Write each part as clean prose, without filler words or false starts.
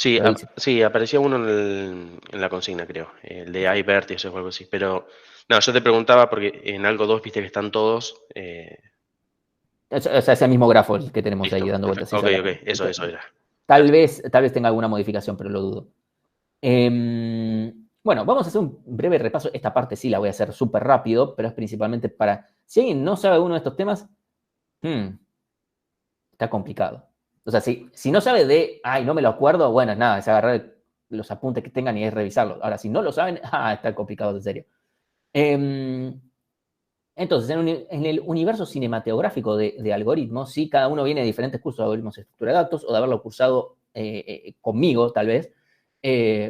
Sí, Lo dice. sí, aparecía uno en la consigna, creo. El de iVertices o algo así. Pero, no, yo te preguntaba porque en algo 2 viste que están todos. O sea, es el mismo grafo el que tenemos ahí Listo, dando vueltas. perfecto. Sí, Ok, solo. ok, eso era. Tal Gracias. vez, tal vez tenga alguna modificación, pero lo dudo. Bueno, vamos a hacer un breve repaso. Esta parte sí la voy a hacer súper rápido, pero es principalmente para... Si alguien no sabe uno de estos temas, está complicado. O sea, si no sabe de, ay, no me lo acuerdo, bueno, nada, es agarrar los apuntes que tengan y es revisarlos. Ahora, si no lo saben, está complicado, en serio. Entonces, en el universo cinematográfico de algoritmos, sí, cada uno viene de diferentes cursos de algoritmos de estructura de datos o de haberlo cursado conmigo, tal vez,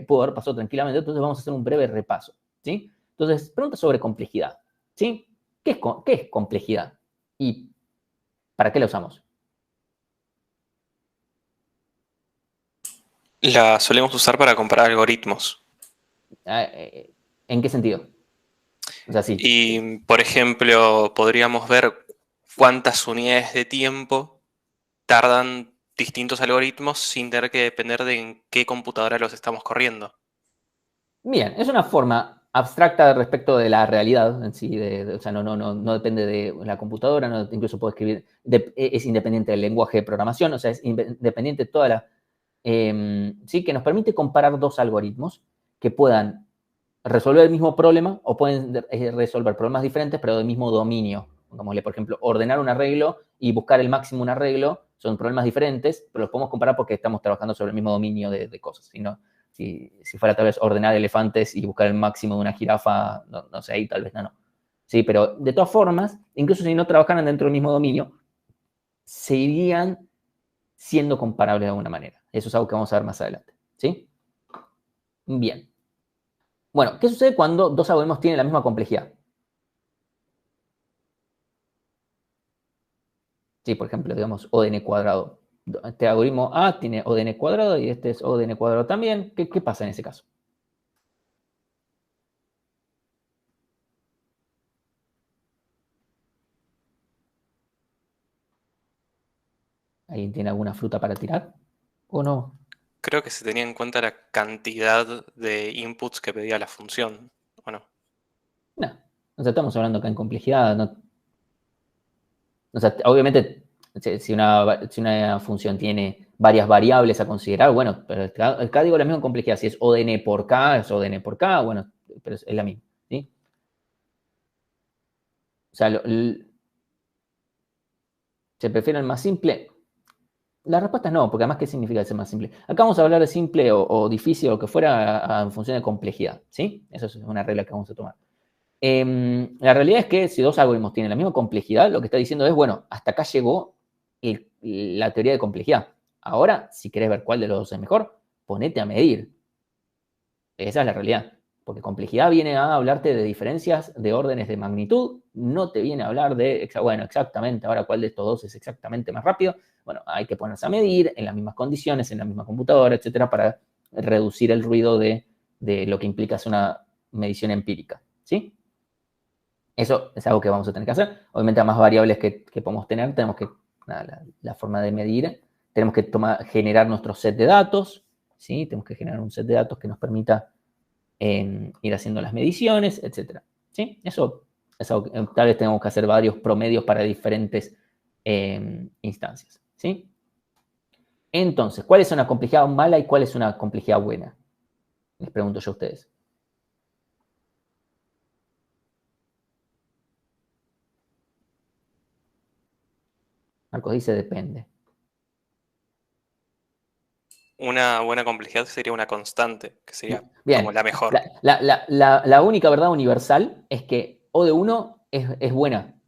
pudo haber pasado tranquilamente. Entonces, vamos a hacer un breve repaso. ¿Sí? Entonces, pregunta sobre complejidad. ¿Sí? ¿Qué es complejidad? ¿Y para qué la usamos? La solemos usar para comparar algoritmos. ¿En qué sentido? O sea, sí. Y, por ejemplo, podríamos ver cuántas unidades de tiempo tardan distintos algoritmos sin tener que depender de en qué computadora los estamos corriendo. Bien, es una forma abstracta respecto de la realidad en sí, o sea, no depende de la computadora, incluso puedo escribir, es independiente del lenguaje de programación, o sea, es independiente de toda la... sí, que nos permite comparar dos algoritmos que puedan resolver el mismo problema o pueden resolver problemas diferentes, pero del mismo dominio. Pongámosle, por ejemplo, ordenar un arreglo y buscar el máximo un arreglo son problemas diferentes, pero los podemos comparar porque estamos trabajando sobre el mismo dominio de cosas. Si fuera tal vez ordenar elefantes y buscar el máximo de una jirafa, no sé, ahí tal vez no. Sí, pero de todas formas, incluso si no trabajaran dentro del mismo dominio, seguirían siendo comparables de alguna manera. Eso es algo que vamos a ver más adelante. ¿Sí? Bien. Bueno, ¿qué sucede cuando dos algoritmos tienen la misma complejidad? Sí, por ejemplo, digamos O de n cuadrado. Este algoritmo A tiene O de n cuadrado y este es O de n cuadrado también. ¿Qué pasa en ese caso? ¿Alguien tiene alguna fruta para tirar? ¿O no? Creo que se tenía en cuenta la cantidad de inputs que pedía la función, ¿o no? No. O sea, estamos hablando acá en complejidad. No, o sea, obviamente, si una función tiene varias variables a considerar, bueno, pero acá digo la misma complejidad. Si es O de n por k, es O de n por k, bueno, pero es la misma. ¿Sí? O sea, ¿se prefiere el más simple? La respuesta es no, porque además, ¿qué significa ser más simple? Acá vamos a hablar de simple o difícil o lo que fuera en función de complejidad, ¿sí? Eso es una regla que vamos a tomar. La realidad es que si dos algoritmos tienen la misma complejidad, lo que está diciendo es, bueno, hasta acá llegó la teoría de complejidad. Ahora, si querés ver cuál de los dos es mejor, ponete a medir. Esa es la realidad. Porque complejidad viene a hablarte de diferencias de órdenes de magnitud, no te viene a hablar de, bueno, exactamente, ahora cuál de estos dos es exactamente más rápido. Bueno, hay que ponerse a medir en las mismas condiciones, en la misma computadora, etcétera, para reducir el ruido de lo que implica una medición empírica. ¿Sí? Eso es algo que vamos a tener que hacer. Obviamente, a más variables que podemos tener, tenemos que, la forma de medir, tenemos que generar nuestro set de datos, ¿sí? Tenemos que generar un set de datos que nos permita ir haciendo las mediciones, etcétera. ¿Sí? Eso es algo que tal vez tengamos que hacer varios promedios para diferentes instancias. ¿Sí? Entonces, ¿cuál es una complejidad mala y cuál es una complejidad buena? Les pregunto yo a ustedes. Marcos dice depende. Una buena complejidad sería una constante, que sería como Bien. la mejor. La única verdad universal es que O de 1 es buena.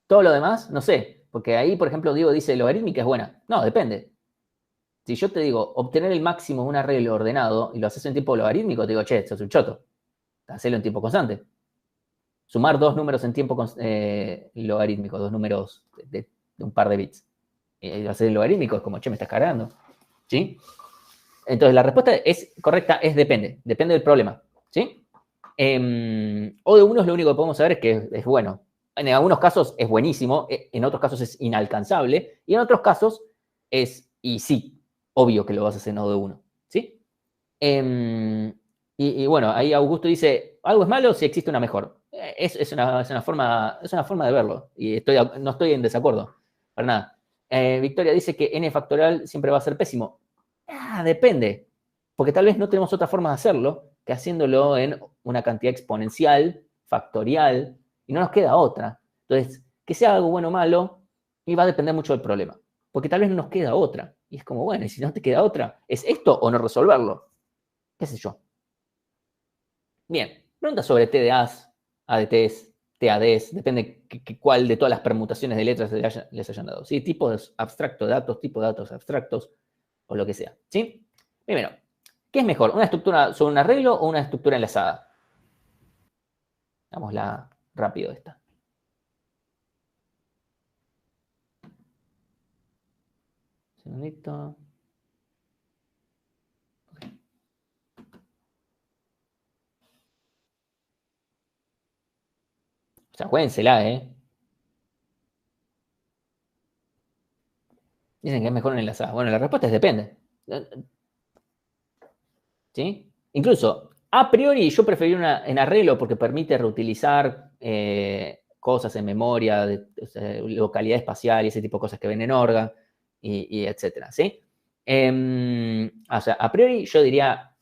Todo lo demás, no sé. Porque ahí, por ejemplo, Diego dice logarítmica es buena. No, depende. Si yo te digo obtener el máximo de un arreglo ordenado y lo haces en tiempo logarítmico, te digo, che, sos un choto. Hacelo en tiempo constante. Sumar dos números en tiempo logarítmico, dos números de un par de bits. Y hacer el logarítmico es como, che, me estás cargando. ¿Sí? Entonces, la respuesta es correcta, es depende. Depende del problema. ¿Sí? O de 1 es lo único que podemos saber es que es bueno. En algunos casos es buenísimo, en otros casos es inalcanzable, y en otros casos es, y sí, obvio que lo vas a hacer en O de 1. ¿sí? Y bueno, ahí Augusto dice, algo es malo si existe una mejor. Es una forma de verlo, y no estoy en desacuerdo, para nada. Victoria dice que n factorial siempre va a ser pésimo. Depende, porque tal vez no tenemos otra forma de hacerlo que haciéndolo en una cantidad exponencial, factorial, y no nos queda otra. Entonces, que sea algo bueno o malo, y va a depender mucho del problema, porque tal vez no nos queda otra. Y es como, bueno, y si no te queda otra, ¿es esto o no resolverlo? ¿Qué sé yo? Bien, pregunta sobre TDAs, ADTs, TADs, depende cuál de todas las permutaciones de letras les hayan dado. ¿Sí? Tipos abstractos de datos, tipo de datos abstractos, o lo que sea. ¿Sí? Primero, ¿qué es mejor? ¿Una estructura sobre un arreglo o una estructura enlazada? Veámosla rápido esta. Un segundito. O sea, juéguensela, ¿eh? Dicen que es mejor una enlazada. Bueno, la respuesta es depende. ¿Sí? Incluso, a priori, yo preferiría una en arreglo porque permite reutilizar cosas en memoria, o sea, localidad espacial y ese tipo de cosas que ven en Orga, y etcétera, ¿sí? O sea, a priori yo diría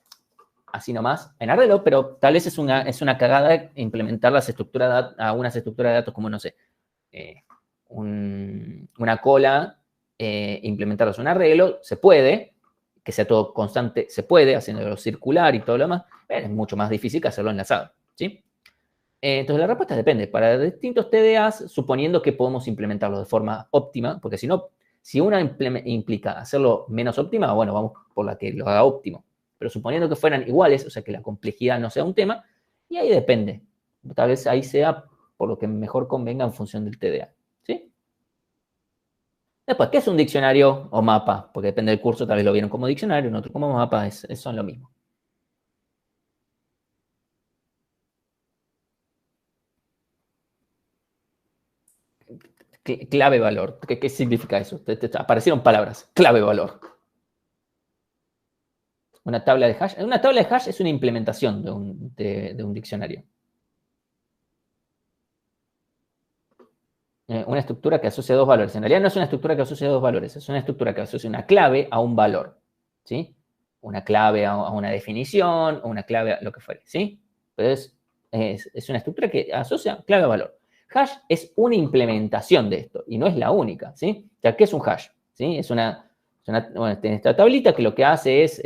así nomás, en arreglo, pero tal vez es una cagada implementar las estructuras a unas estructuras de datos como, no sé, una cola, implementarlos en un arreglo, se puede, que sea todo constante, se puede, haciéndolo circular y todo lo demás, pero es mucho más difícil que hacerlo enlazado, ¿sí? Entonces la respuesta depende. Para distintos TDAs, suponiendo que podemos implementarlo de forma óptima, porque si no, si una implica hacerlo menos óptima, bueno, vamos por la que lo haga óptimo. Pero suponiendo que fueran iguales, o sea, que la complejidad no sea un tema, y ahí depende. Tal vez ahí sea por lo que mejor convenga en función del TDA, ¿sí? Después, ¿qué es un diccionario o mapa? Porque depende del curso, tal vez lo vieron como diccionario, en otro como mapa, son lo mismo. Clave valor. ¿Qué significa eso? Aparecieron palabras. Clave valor. Una tabla de hash. Una tabla de hash es una implementación de un diccionario. Una estructura que asocia dos valores. En realidad no es una estructura que asocia dos valores, es una estructura que asocia una clave a un valor. ¿Sí? Una clave a una definición, o una clave a lo que fuere. ¿Sí? Entonces, es una estructura que asocia clave a valor. Hash es una implementación de esto y no es la única. ¿Sí? O sea, ¿qué es un hash? ¿Sí? Bueno, tiene esta tablita que lo que hace es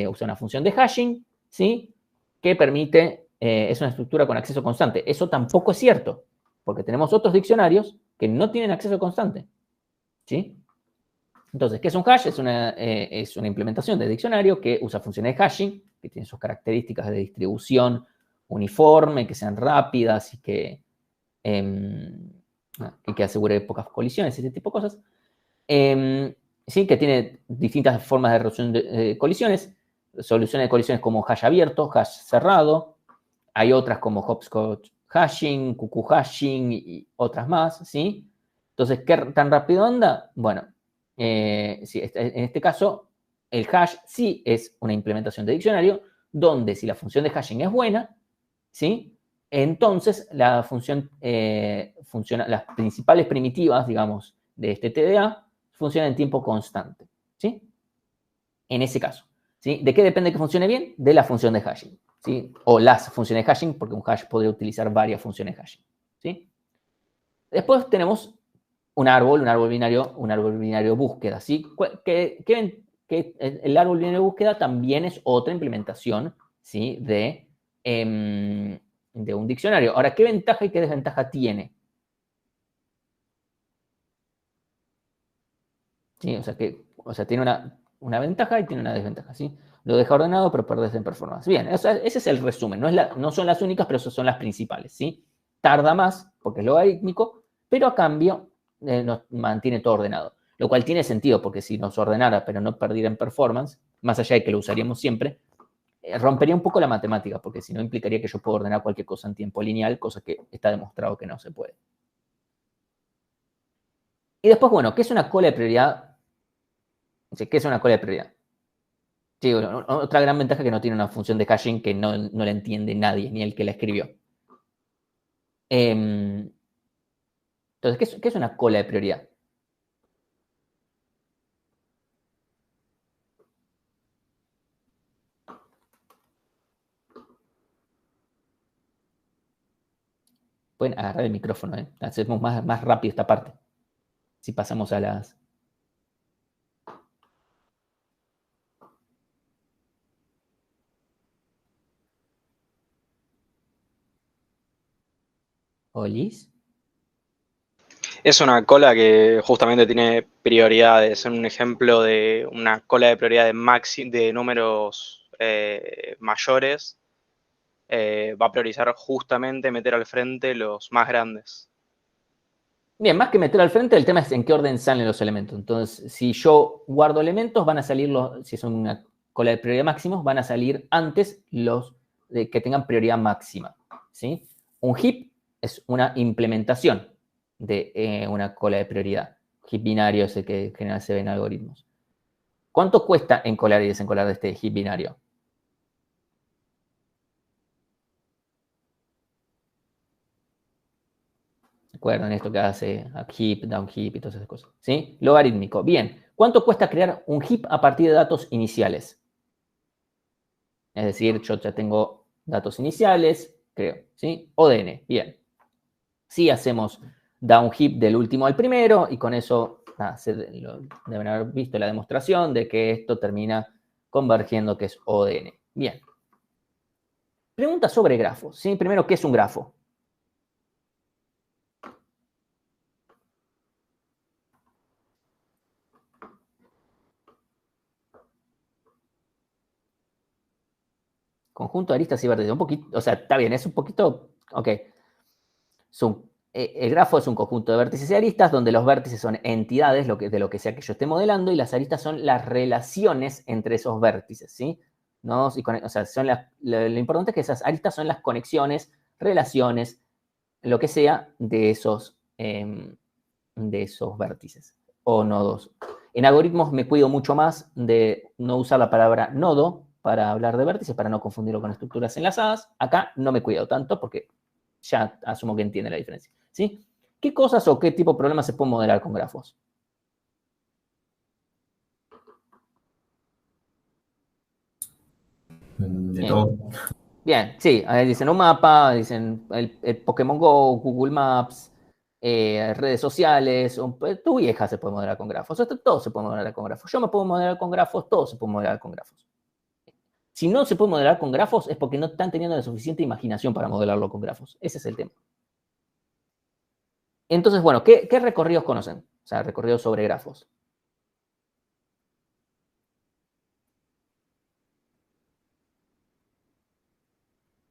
usar una función de hashing, ¿sí? Que permite, es una estructura con acceso constante. Eso tampoco es cierto, porque tenemos otros diccionarios que no tienen acceso constante, ¿sí? Entonces, ¿qué es un hash? Es una implementación de diccionario que usa funciones de hashing, que tienen sus características de distribución uniforme, que sean rápidas y que asegure pocas colisiones, ese tipo de cosas. Sí, que tiene distintas formas de resolución de colisiones, soluciones de colisiones como hash abierto, hash cerrado, hay otras como hopscotch hashing, cuckoo hashing y otras más, ¿sí? Entonces, ¿qué tan rápido anda? Bueno, sí, en este caso, el hash sí es una implementación de diccionario, donde si la función de hashing es buena, ¿sí? Entonces, la función funciona, las principales primitivas, digamos, de este TDA funcionan en tiempo constante, ¿sí? En ese caso, ¿sí? ¿De qué depende que funcione bien? De la función de hashing, ¿sí? O las funciones de hashing, porque un hash puede utilizar varias funciones de hashing, ¿sí? Después tenemos un árbol binario búsqueda, ¿sí? Que el árbol binario búsqueda también es otra implementación, ¿sí? De un diccionario. Ahora, ¿qué ventaja y qué desventaja tiene? ¿Sí? O sea, tiene una ventaja y tiene una desventaja, ¿sí? Lo deja ordenado, pero perdés en performance. Bien, ese es el resumen. No son las únicas, pero son las principales, ¿sí? Tarda más, porque es logarítmico, pero a cambio nos mantiene todo ordenado. Lo cual tiene sentido, porque si nos ordenara, pero no perdiera en performance, más allá de que lo usaríamos siempre, rompería un poco la matemática, porque si no implicaría que yo puedo ordenar cualquier cosa en tiempo lineal, cosa que está demostrado que no se puede. Y después, bueno, ¿qué es una cola de prioridad? ¿Qué es una cola de prioridad? Sí, otra gran ventaja es que no tiene una función de hashing que no la entiende nadie, ni el que la escribió. Entonces, ¿qué es una cola de prioridad? Pueden agarrar el micrófono, ¿eh? Hacemos más rápido esta parte. Si pasamos a las... ¿Olis? Es una cola que justamente tiene prioridades. Es un ejemplo de una cola de prioridades de números mayores. Va a priorizar justamente meter al frente los más grandes. Bien, más que meter al frente, el tema es en qué orden salen los elementos. Entonces, si yo guardo elementos, van a salir si son una cola de prioridad máximos, van a salir antes los que tengan prioridad máxima, ¿sí? Un heap es una implementación de una cola de prioridad. Heap binario es el que en general se ve en algoritmos. ¿Cuánto cuesta encolar y desencolar de este heap binario? ¿Recuerdan esto que hace heap, down heap y todas esas cosas? ¿Sí? Logarítmico. Bien. ¿Cuánto cuesta crear un heap a partir de datos iniciales? Es decir, yo ya tengo datos iniciales, creo. ¿Sí? ODN. Bien. Si hacemos down heap del último al primero y con eso deben haber visto la demostración de que esto termina convergiendo que es ODN. Bien. Pregunta sobre grafos. ¿Sí? Primero, ¿qué es un grafo? Conjunto de aristas y vértices. Un poquito, o sea, está bien, es un poquito, ok. El grafo es un conjunto de vértices y aristas donde los vértices son entidades de lo que sea que yo esté modelando y las aristas son las relaciones entre esos vértices, ¿sí? ¿No? O sea, lo importante es que esas aristas son las conexiones, relaciones, lo que sea de esos vértices o nodos. En algoritmos me cuido mucho más de no usar la palabra nodo para hablar de vértices, para no confundirlo con estructuras enlazadas. Acá no me cuido tanto porque ya asumo que entiende la diferencia. ¿Sí? ¿Qué cosas o qué tipo de problemas se pueden modelar con grafos? De Bien. todo. Bien, sí, dicen un mapa, dicen el Pokémon Go, Google Maps, redes sociales, tu vieja se puede modelar con grafos, todo se puede modelar con grafos. Yo me puedo modelar con grafos, todo se puede modelar con grafos. Si no se puede modelar con grafos es porque no están teniendo la suficiente imaginación para modelarlo con grafos. Ese es el tema. Entonces, bueno, ¿qué recorridos conocen? O sea, recorridos sobre grafos.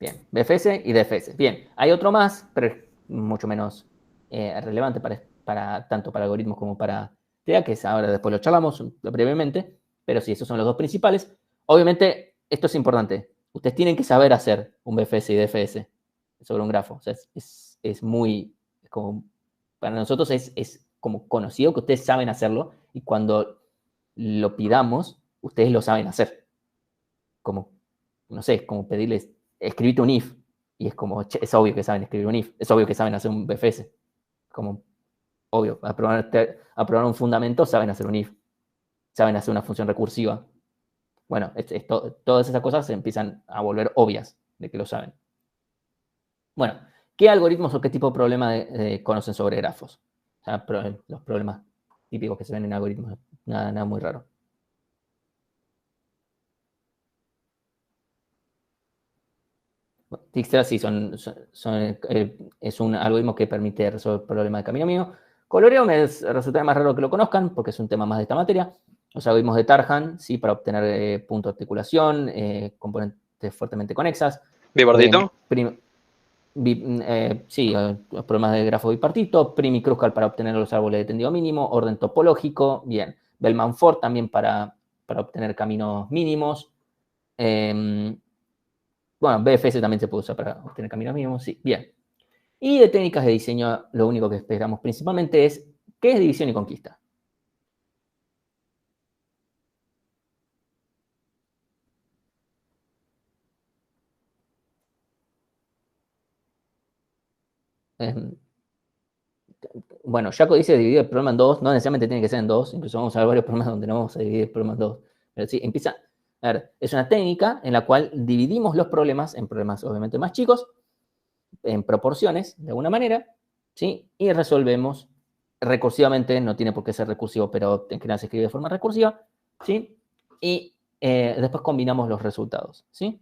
Bien, BFS y DFS. Bien, hay otro más, pero es mucho menos relevante tanto para algoritmos como para TEA, que ahora después lo charlamos brevemente, pero sí, esos son los dos principales. Obviamente, esto es importante. Ustedes tienen que saber hacer un BFS y DFS sobre un grafo. O sea, es muy, como, para nosotros es como conocido que ustedes saben hacerlo y cuando lo pidamos, ustedes lo saben hacer. Como, no sé, como pedirles, escribite un if. Y es como, che, es obvio que saben escribir un if. Es obvio que saben hacer un BFS. Como, obvio, a probar un fundamento saben hacer un if. Saben hacer una función recursiva. Bueno, todas esas cosas se empiezan a volver obvias de que lo saben. Bueno, ¿qué algoritmos o qué tipo de problema conocen sobre grafos? O sea, los problemas típicos que se ven en algoritmos. Nada muy raro. Dijkstra sí, es un algoritmo que permite resolver problemas de camino mío. Coloreo me resulta más raro que lo conozcan porque es un tema más de esta materia. Los algoritmos de Tarjan, sí, para obtener puntos de articulación, componentes fuertemente conexas. ¿Bipardito? Sí, los problemas de grafo bipartito. Prim y Kruskal para obtener los árboles de tendido mínimo. Orden topológico, bien. Bellman-Ford también para obtener caminos mínimos. Bueno, BFS también se puede usar para obtener caminos mínimos, sí, bien. Y de técnicas de diseño, lo único que esperamos principalmente es qué es división y conquista. Bueno, Jaco dice dividir el problema en dos, no necesariamente tiene que ser en dos, incluso vamos a ver varios problemas donde no vamos a dividir el problema en dos. Pero sí, empieza, a ver, es una técnica en la cual dividimos los problemas en problemas obviamente más chicos, en proporciones, de alguna manera, ¿sí? Y resolvemos recursivamente, no tiene por qué ser recursivo, pero en general se escribe de forma recursiva, ¿sí? Y después combinamos los resultados, ¿sí?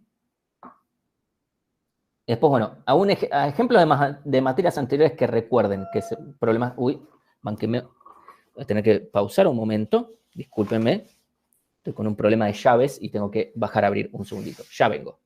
Después, bueno, a ejemplos de materias anteriores que recuerden que problemas... Uy, manqueme, voy a tener que pausar un momento, discúlpenme, estoy con un problema de llaves y tengo que bajar a abrir un segundito. Ya vengo.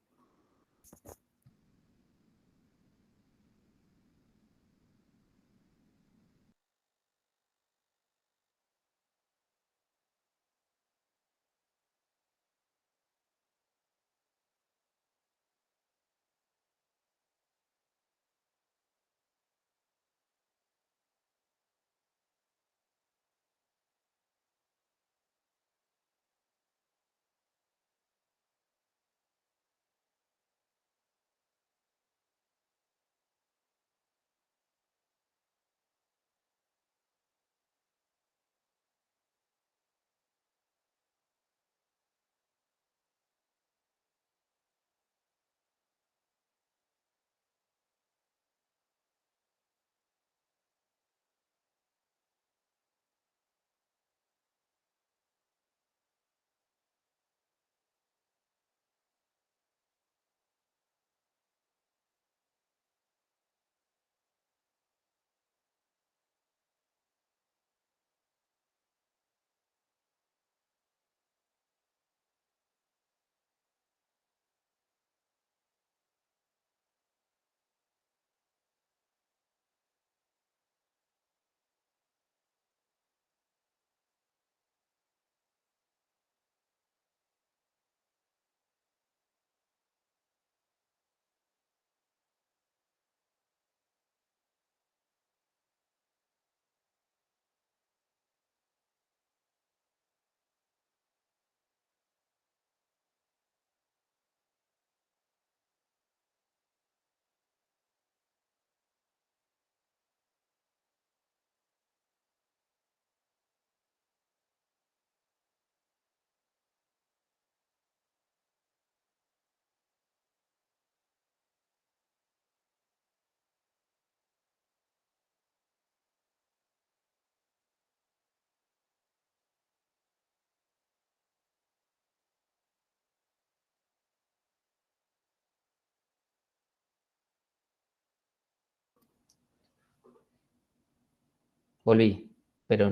Volví, pero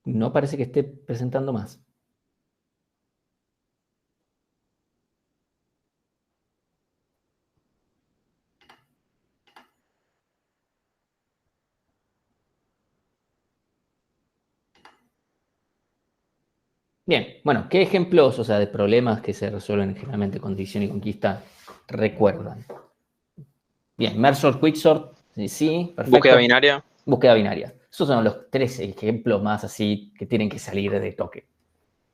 no parece que esté presentando más. Bien, bueno, ¿qué ejemplos, o sea, de problemas que se resuelven generalmente con división y conquista recuerdan? Bien, Merge Quicksort, sí, perfecto. Búsqueda binaria. Búsqueda binaria. Esos son los tres ejemplos más así que tienen que salir de toque.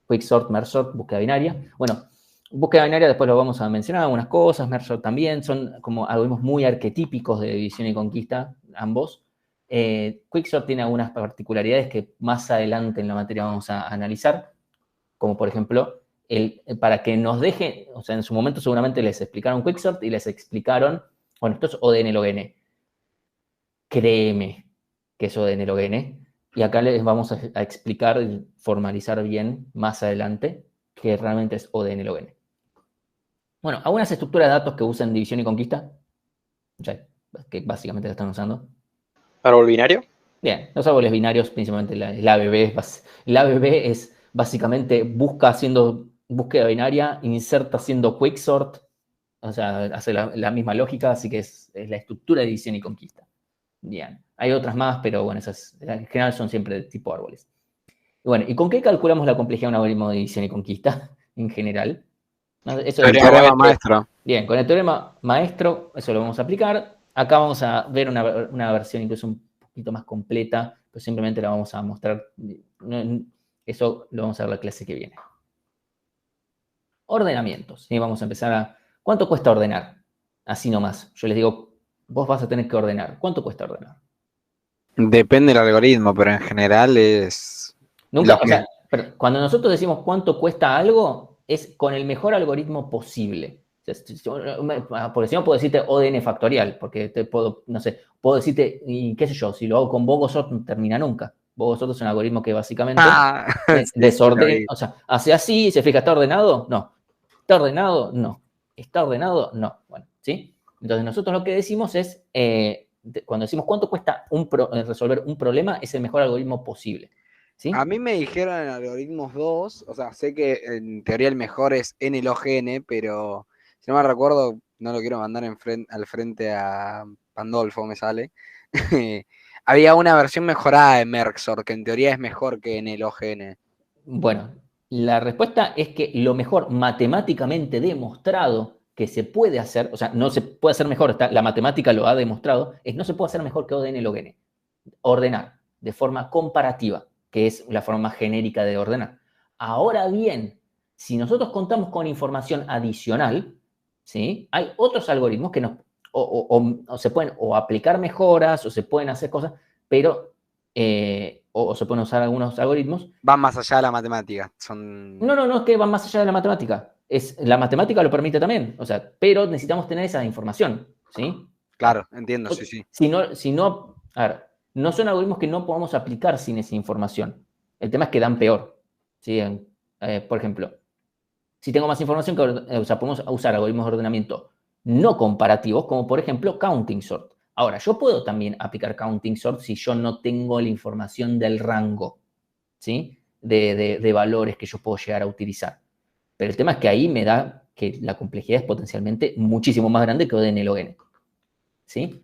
Quicksort, Merge, búsqueda binaria. Bueno, búsqueda binaria después lo vamos a mencionar, algunas cosas, Merge también, son como algoritmos muy arquetípicos de división y conquista, ambos. Quicksort tiene algunas particularidades que más adelante en la materia vamos a analizar, como por ejemplo, para que nos deje, o sea, en su momento seguramente les explicaron Quicksort y les explicaron, bueno, esto es ODN log n. Créeme que es ODN log n. Y acá les vamos a explicar y formalizar bien más adelante que realmente es ODN log n. Bueno, algunas estructuras de datos que usan división y conquista, o sea, que básicamente la están usando. Árbol binario. Bien, los árboles binarios, principalmente el ABB. El ABB es básicamente busca haciendo búsqueda binaria, inserta haciendo quicksort, o sea, hace la misma lógica, así que es la estructura de división y conquista. Bien, hay otras más, pero bueno, esas en general son siempre de tipo árboles. Y bueno, ¿y con qué calculamos la complejidad de un algoritmo de división y conquista en general? Eso El teorema maestro. Bien, con el teorema maestro, eso lo vamos a aplicar. Acá vamos a ver una versión incluso un poquito más completa, pero simplemente la vamos a mostrar. Eso lo vamos a ver la clase que viene. Ordenamientos. ¿Sí? Vamos a empezar a... ¿Cuánto cuesta ordenar? Así nomás. Yo les digo vos vas a tener que ordenar. ¿Cuánto cuesta ordenar? Depende del algoritmo, pero en general es Nunca, lo o que... sea, cuando nosotros decimos cuánto cuesta algo, es con el mejor algoritmo posible. O sea, porque si no puedo decirte ODN factorial, porque te puedo, no sé, puedo decirte, y qué sé yo, si lo hago con Bogosort no termina nunca. Bogosort es un algoritmo que básicamente Ah, sí, desordena, lo vi. o sea, hace así, se fija, ¿está ordenado? No. ¿Está ordenado? No. ¿Está ordenado? No. Bueno, ¿sí? Entonces nosotros lo que decimos es, cuando decimos cuánto cuesta resolver un problema, es el mejor algoritmo posible. ¿Sí? A mí me dijeron en algoritmos 2, o sea, sé que en teoría el mejor es NLOGN, pero si no me recuerdo, no lo quiero mandar al frente a Pandolfo, me sale. Había una versión mejorada de Merxor, que en teoría es mejor que NLOGN. Bueno, la respuesta es que lo mejor matemáticamente demostrado que se puede hacer, o sea, no se puede hacer mejor, la matemática lo ha demostrado, es no se puede hacer mejor que ODN log n. Ordenar de forma comparativa, que es la forma genérica de ordenar. Ahora bien, si nosotros contamos con información adicional, ¿sí? Hay otros algoritmos que o se pueden o aplicar mejoras o se pueden hacer cosas, pero o se pueden usar algunos algoritmos. Van más allá de la matemática. Son... No es que van más allá de la matemática. La matemática lo permite también, o sea, pero necesitamos tener esa información, ¿sí? Claro, entiendo, sí, sí. A ver, no son algoritmos que no podamos aplicar sin esa información. El tema es que dan peor, ¿sí? Por ejemplo, si tengo más información, o sea, podemos usar algoritmos de ordenamiento no comparativos, como por ejemplo counting sort. Ahora, yo puedo también aplicar counting sort si yo no tengo la información del rango, ¿sí? De valores que yo puedo llegar a utilizar. Pero el tema es que ahí me da que la complejidad es potencialmente muchísimo más grande que ODN log n, ¿sí?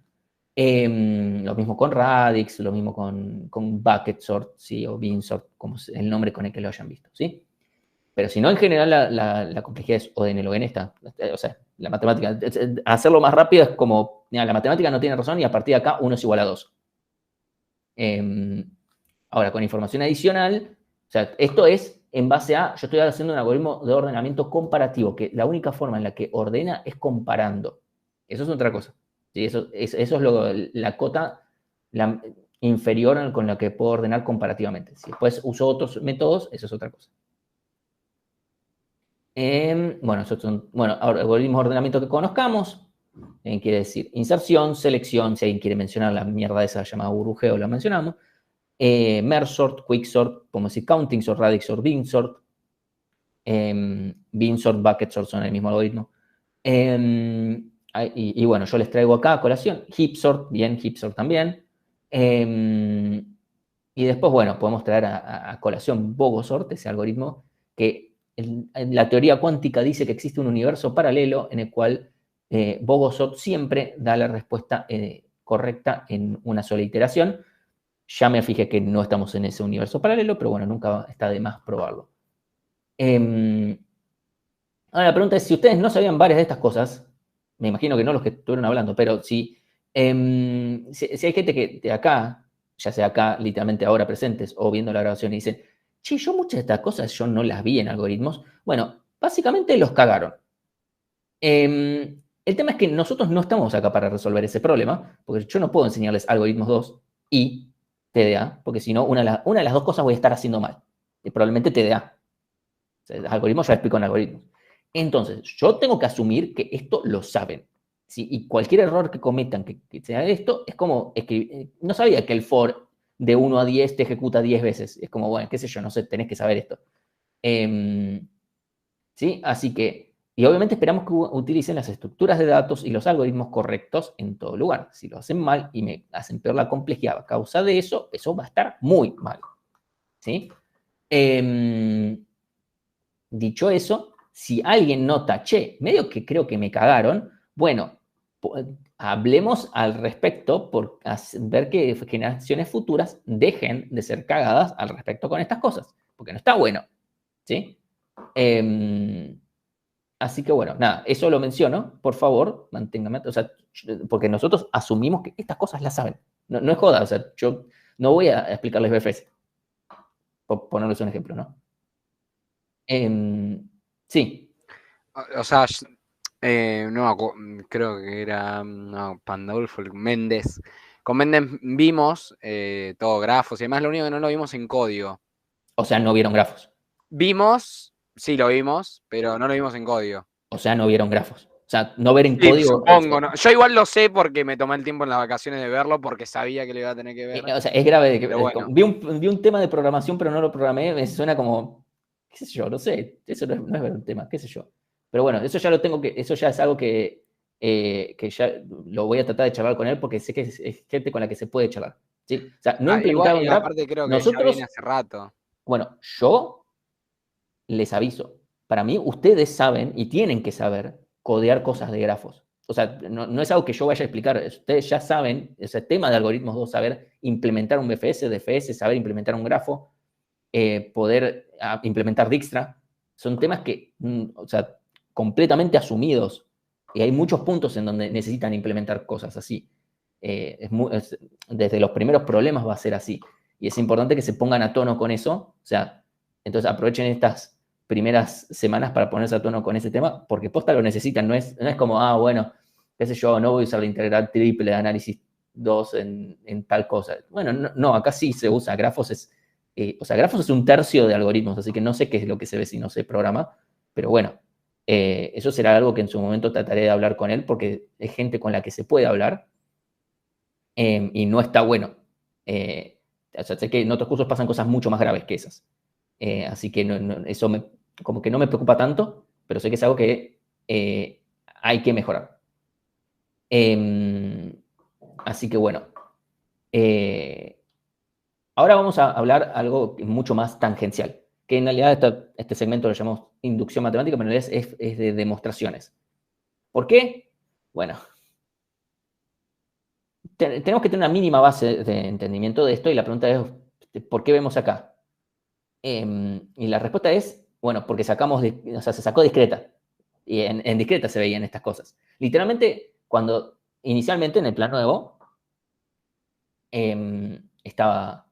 Lo mismo con Radix, lo mismo con Bucket Sort, ¿sí? O Bean Sort, como el nombre con el que lo hayan visto, ¿sí? Pero si no, en general la complejidad es ODN log n, está, o sea, la matemática, hacerlo más rápido es como, mira, la matemática no tiene razón y a partir de acá 1 es igual a 2. Ahora, con información adicional, o sea, esto es en base a, yo estoy haciendo un algoritmo de ordenamiento comparativo, que la única forma en la que ordena es comparando. Eso es otra cosa. ¿Sí? Eso es la cota inferior con la que puedo ordenar comparativamente. Si después uso otros métodos, eso es otra cosa. Bueno, ahora, algoritmos de ordenamiento que conozcamos, quiere decir inserción, selección, si alguien quiere mencionar la mierda esa llamada burbujeo, la mencionamos. Merge sort, quick sort, podemos decir counting sort, radix sort, bin sort, bin sort, bucket sort son el mismo algoritmo. Y bueno, yo les traigo acá a colación heap sort, bien, heap sort también. Y después, bueno, podemos traer a colación Bogosort, ese algoritmo que en la teoría cuántica dice que existe un universo paralelo en el cual Bogosort siempre da la respuesta correcta en una sola iteración. Ya me fijé que no estamos en ese universo paralelo, pero bueno, nunca está de más probarlo. Ahora la pregunta es, si ustedes no sabían varias de estas cosas, me imagino que no los que estuvieron hablando, pero si hay gente que de acá, ya sea acá literalmente ahora presentes o viendo la grabación y dicen, che, yo muchas de estas cosas yo no las vi en algoritmos, bueno, básicamente los cagaron. El tema es que nosotros no estamos acá para resolver ese problema, porque yo no puedo enseñarles algoritmos 2 y TDA, porque si no, una de las dos cosas voy a estar haciendo mal. Y probablemente TDA. O sea, algoritmos ya explico en algoritmos. Entonces, yo tengo que asumir que esto lo saben. ¿Sí? Y cualquier error que cometan que sea esto, es como, no sabía que el for de 1 a 10 te ejecuta 10 veces. Es como, bueno, qué sé yo, no sé, tenés que saber esto. ¿Sí? Así que, y obviamente esperamos que utilicen las estructuras de datos y los algoritmos correctos en todo lugar. Si lo hacen mal y me hacen peor la complejidad a causa de eso, eso va a estar muy mal. ¿Sí? Dicho eso, si alguien nota, che, medio que creo que me cagaron, bueno, hablemos al respecto por ver que generaciones futuras dejen de ser cagadas al respecto con estas cosas, porque no está bueno, ¿sí? Así que bueno, nada, eso lo menciono, por favor, manténgame, o sea, porque nosotros asumimos que estas cosas las saben, no es joda, o sea, yo no voy a explicarles BFS, por ponerles un ejemplo, ¿no? Sí. O sea, Creo que era Pandolfo, Méndez. Con Méndez vimos todo grafos y además lo único que no lo vimos en código. O sea, no vieron grafos. Vimos, sí lo vimos, pero no lo vimos en código. O sea, no vieron grafos. O sea, no ver en Sí, código. supongo, ¿no? Yo igual lo sé porque me tomé el tiempo en las vacaciones de verlo porque sabía que lo iba a tener que ver. O sea, es grave. Pero bueno. Vi un tema de programación, pero no lo programé. Me suena como, qué sé yo, no sé. Eso no es ver un tema, qué sé yo. Pero bueno, eso ya lo tengo que, eso ya es algo que ya lo voy a tratar de charlar con él porque sé que es gente con la que se puede charlar. ¿Sí? O sea, no implementaron Igual, y graph. aparte creo que ya Nosotros, viene hace rato. bueno, yo les aviso. Para mí, ustedes saben y tienen que saber codear cosas de grafos. O sea, no es algo que yo vaya a explicar. Ustedes ya saben, ese tema de algoritmos 2, saber implementar un BFS, DFS, saber implementar un grafo, poder implementar Dijkstra. Son temas que, o sea, completamente asumidos. Y hay muchos puntos en donde necesitan implementar cosas así. Desde los primeros problemas va a ser así. Y es importante que se pongan a tono con eso. O sea, entonces aprovechen estas primeras semanas para ponerse a tono con ese tema, porque posta lo necesitan. No es como, bueno, qué sé yo, no voy a usar la integral triple de análisis 2 en tal cosa. Bueno, no, acá sí se usa. Grafos o sea, grafos es un tercio de algoritmos, así que no sé qué es lo que se ve si no se programa, pero bueno, eso será algo que en su momento trataré de hablar con él, porque es gente con la que se puede hablar y no está bueno. O sea, sé que en otros cursos pasan cosas mucho más graves que esas. Así que eso como que no me preocupa tanto, pero sé que es algo que hay que mejorar. Así que bueno. Ahora vamos a hablar algo mucho más tangencial, que en realidad este segmento lo llamamos inducción matemática, pero en realidad es de demostraciones. ¿Por qué? Bueno, tenemos que tener una mínima base de entendimiento de esto y la pregunta es, ¿por qué vemos acá? Y la respuesta es, bueno, porque o sea, se sacó discreta. Y en discreta se veían estas cosas. Literalmente, cuando inicialmente en el plan nuevo estaba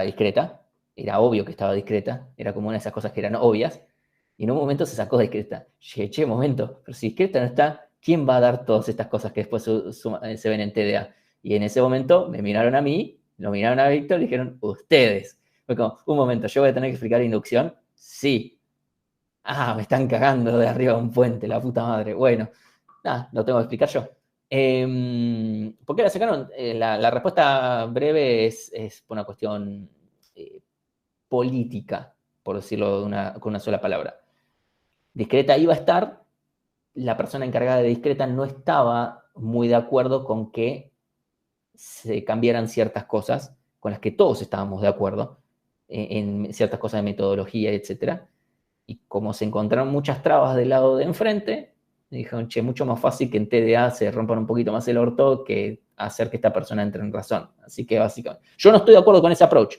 discreta, era obvio que estaba discreta, era como una de esas cosas que eran obvias, y en un momento se sacó discreta. Che, momento, pero si discreta no está, ¿quién va a dar todas estas cosas que después se ven en TDA? Y en ese momento me miraron a mí, lo miraron a Víctor y dijeron, ustedes. Fue como, un momento, ¿yo voy a tener que explicar inducción? Sí. Me están cagando de arriba de un puente, la puta madre. Bueno, nada, lo tengo que explicar yo. ¿Por qué la sacaron? La respuesta breve es por una cuestión política, por decirlo con una sola palabra. Discreta iba a estar, la persona encargada de discreta no estaba muy de acuerdo con que se cambiaran ciertas cosas con las que todos estábamos de acuerdo, en ciertas cosas de metodología, etc. Y como se encontraron muchas trabas del lado de enfrente, dijeron, che, mucho más fácil que en TDA se rompan un poquito más el orto que hacer que esta persona entre en razón. Así que básicamente, yo no estoy de acuerdo con ese approach,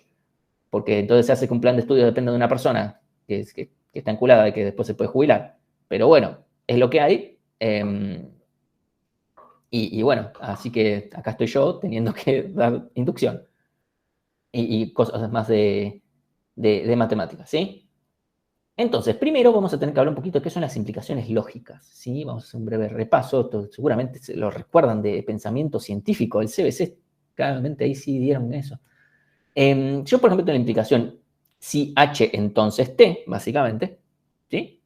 porque entonces se hace que un plan de estudio dependa de una persona que está enculada y que después se puede jubilar. Pero bueno, es lo que hay. Y bueno, así que acá estoy yo teniendo que dar inducción y cosas más de matemáticas, ¿sí? Entonces, primero vamos a tener que hablar un poquito de qué son las implicaciones lógicas, ¿sí? Vamos a hacer un breve repaso, seguramente se lo recuerdan de pensamiento científico, el CBC, claramente ahí sí dieron eso. Yo, por ejemplo, tengo la implicación si H, entonces T, básicamente, ¿sí?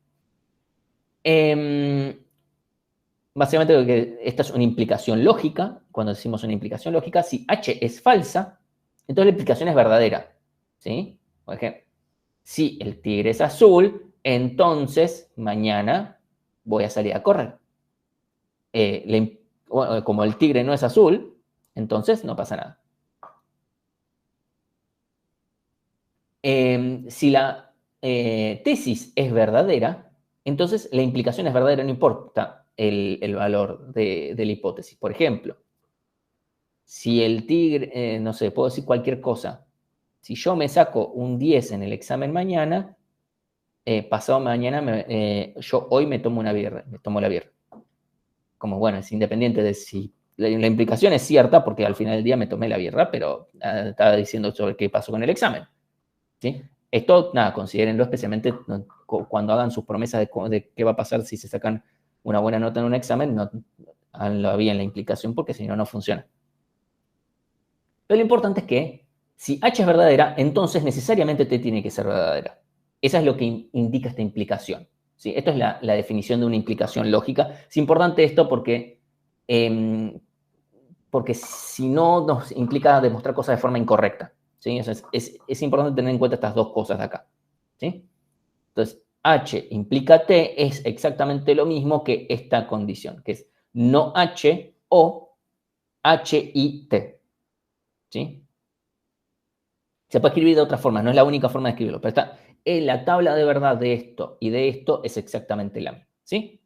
Básicamente, que esta es una implicación lógica. Cuando decimos una implicación lógica, si H es falsa, entonces la implicación es verdadera, ¿sí? Por ejemplo, si el tigre es azul, entonces mañana voy a salir a correr. Como el tigre no es azul, entonces no pasa nada. Si la tesis es verdadera, entonces la implicación es verdadera, no importa el valor de la hipótesis. Por ejemplo, si el tigre, no sé, puedo decir cualquier cosa. Si yo me saco un 10 en el examen mañana, pasado mañana, yo hoy me tomo la birra. Como bueno, es independiente de si la implicación es cierta, porque al final del día me tomé la birra, pero estaba diciendo sobre qué pasó con el examen. ¿Sí? Esto, nada, considérenlo especialmente cuando hagan sus promesas de qué va a pasar si se sacan una buena nota en un examen, no lo había en la implicación porque si no, no funciona. Pero lo importante es que si H es verdadera, entonces necesariamente T tiene que ser verdadera. Esa es lo que indica esta implicación. ¿Sí? Esto es la definición de una implicación lógica. Es importante esto porque si no nos implica demostrar cosas de forma incorrecta. ¿Sí? O sea, es importante tener en cuenta estas dos cosas de acá. ¿Sí? Entonces, H implica T es exactamente lo mismo que esta condición, que es no H o H y T. ¿Sí? Se puede escribir de otra forma, no es la única forma de escribirlo, pero está en la tabla de verdad de esto y de esto es exactamente la misma. ¿Sí?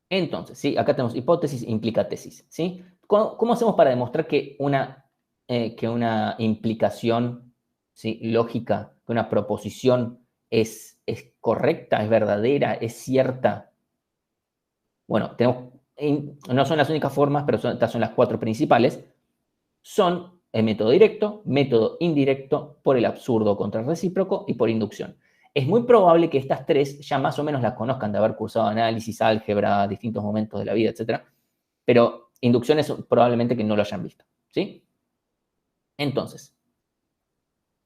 Entonces, ¿sí? Acá tenemos hipótesis implica tesis. ¿Sí? ¿Cómo hacemos para demostrar que una implicación, ¿sí?, lógica, que una proposición es correcta, es verdadera, es cierta? Bueno, no son las únicas formas, pero estas son las 4 principales. Son el método directo, método indirecto, por el absurdo contra el recíproco y por inducción. Es muy probable que estas 3 ya más o menos las conozcan de haber cursado análisis, álgebra, distintos momentos de la vida, etc. Pero inducción es probablemente que no lo hayan visto. ¿Sí? Entonces,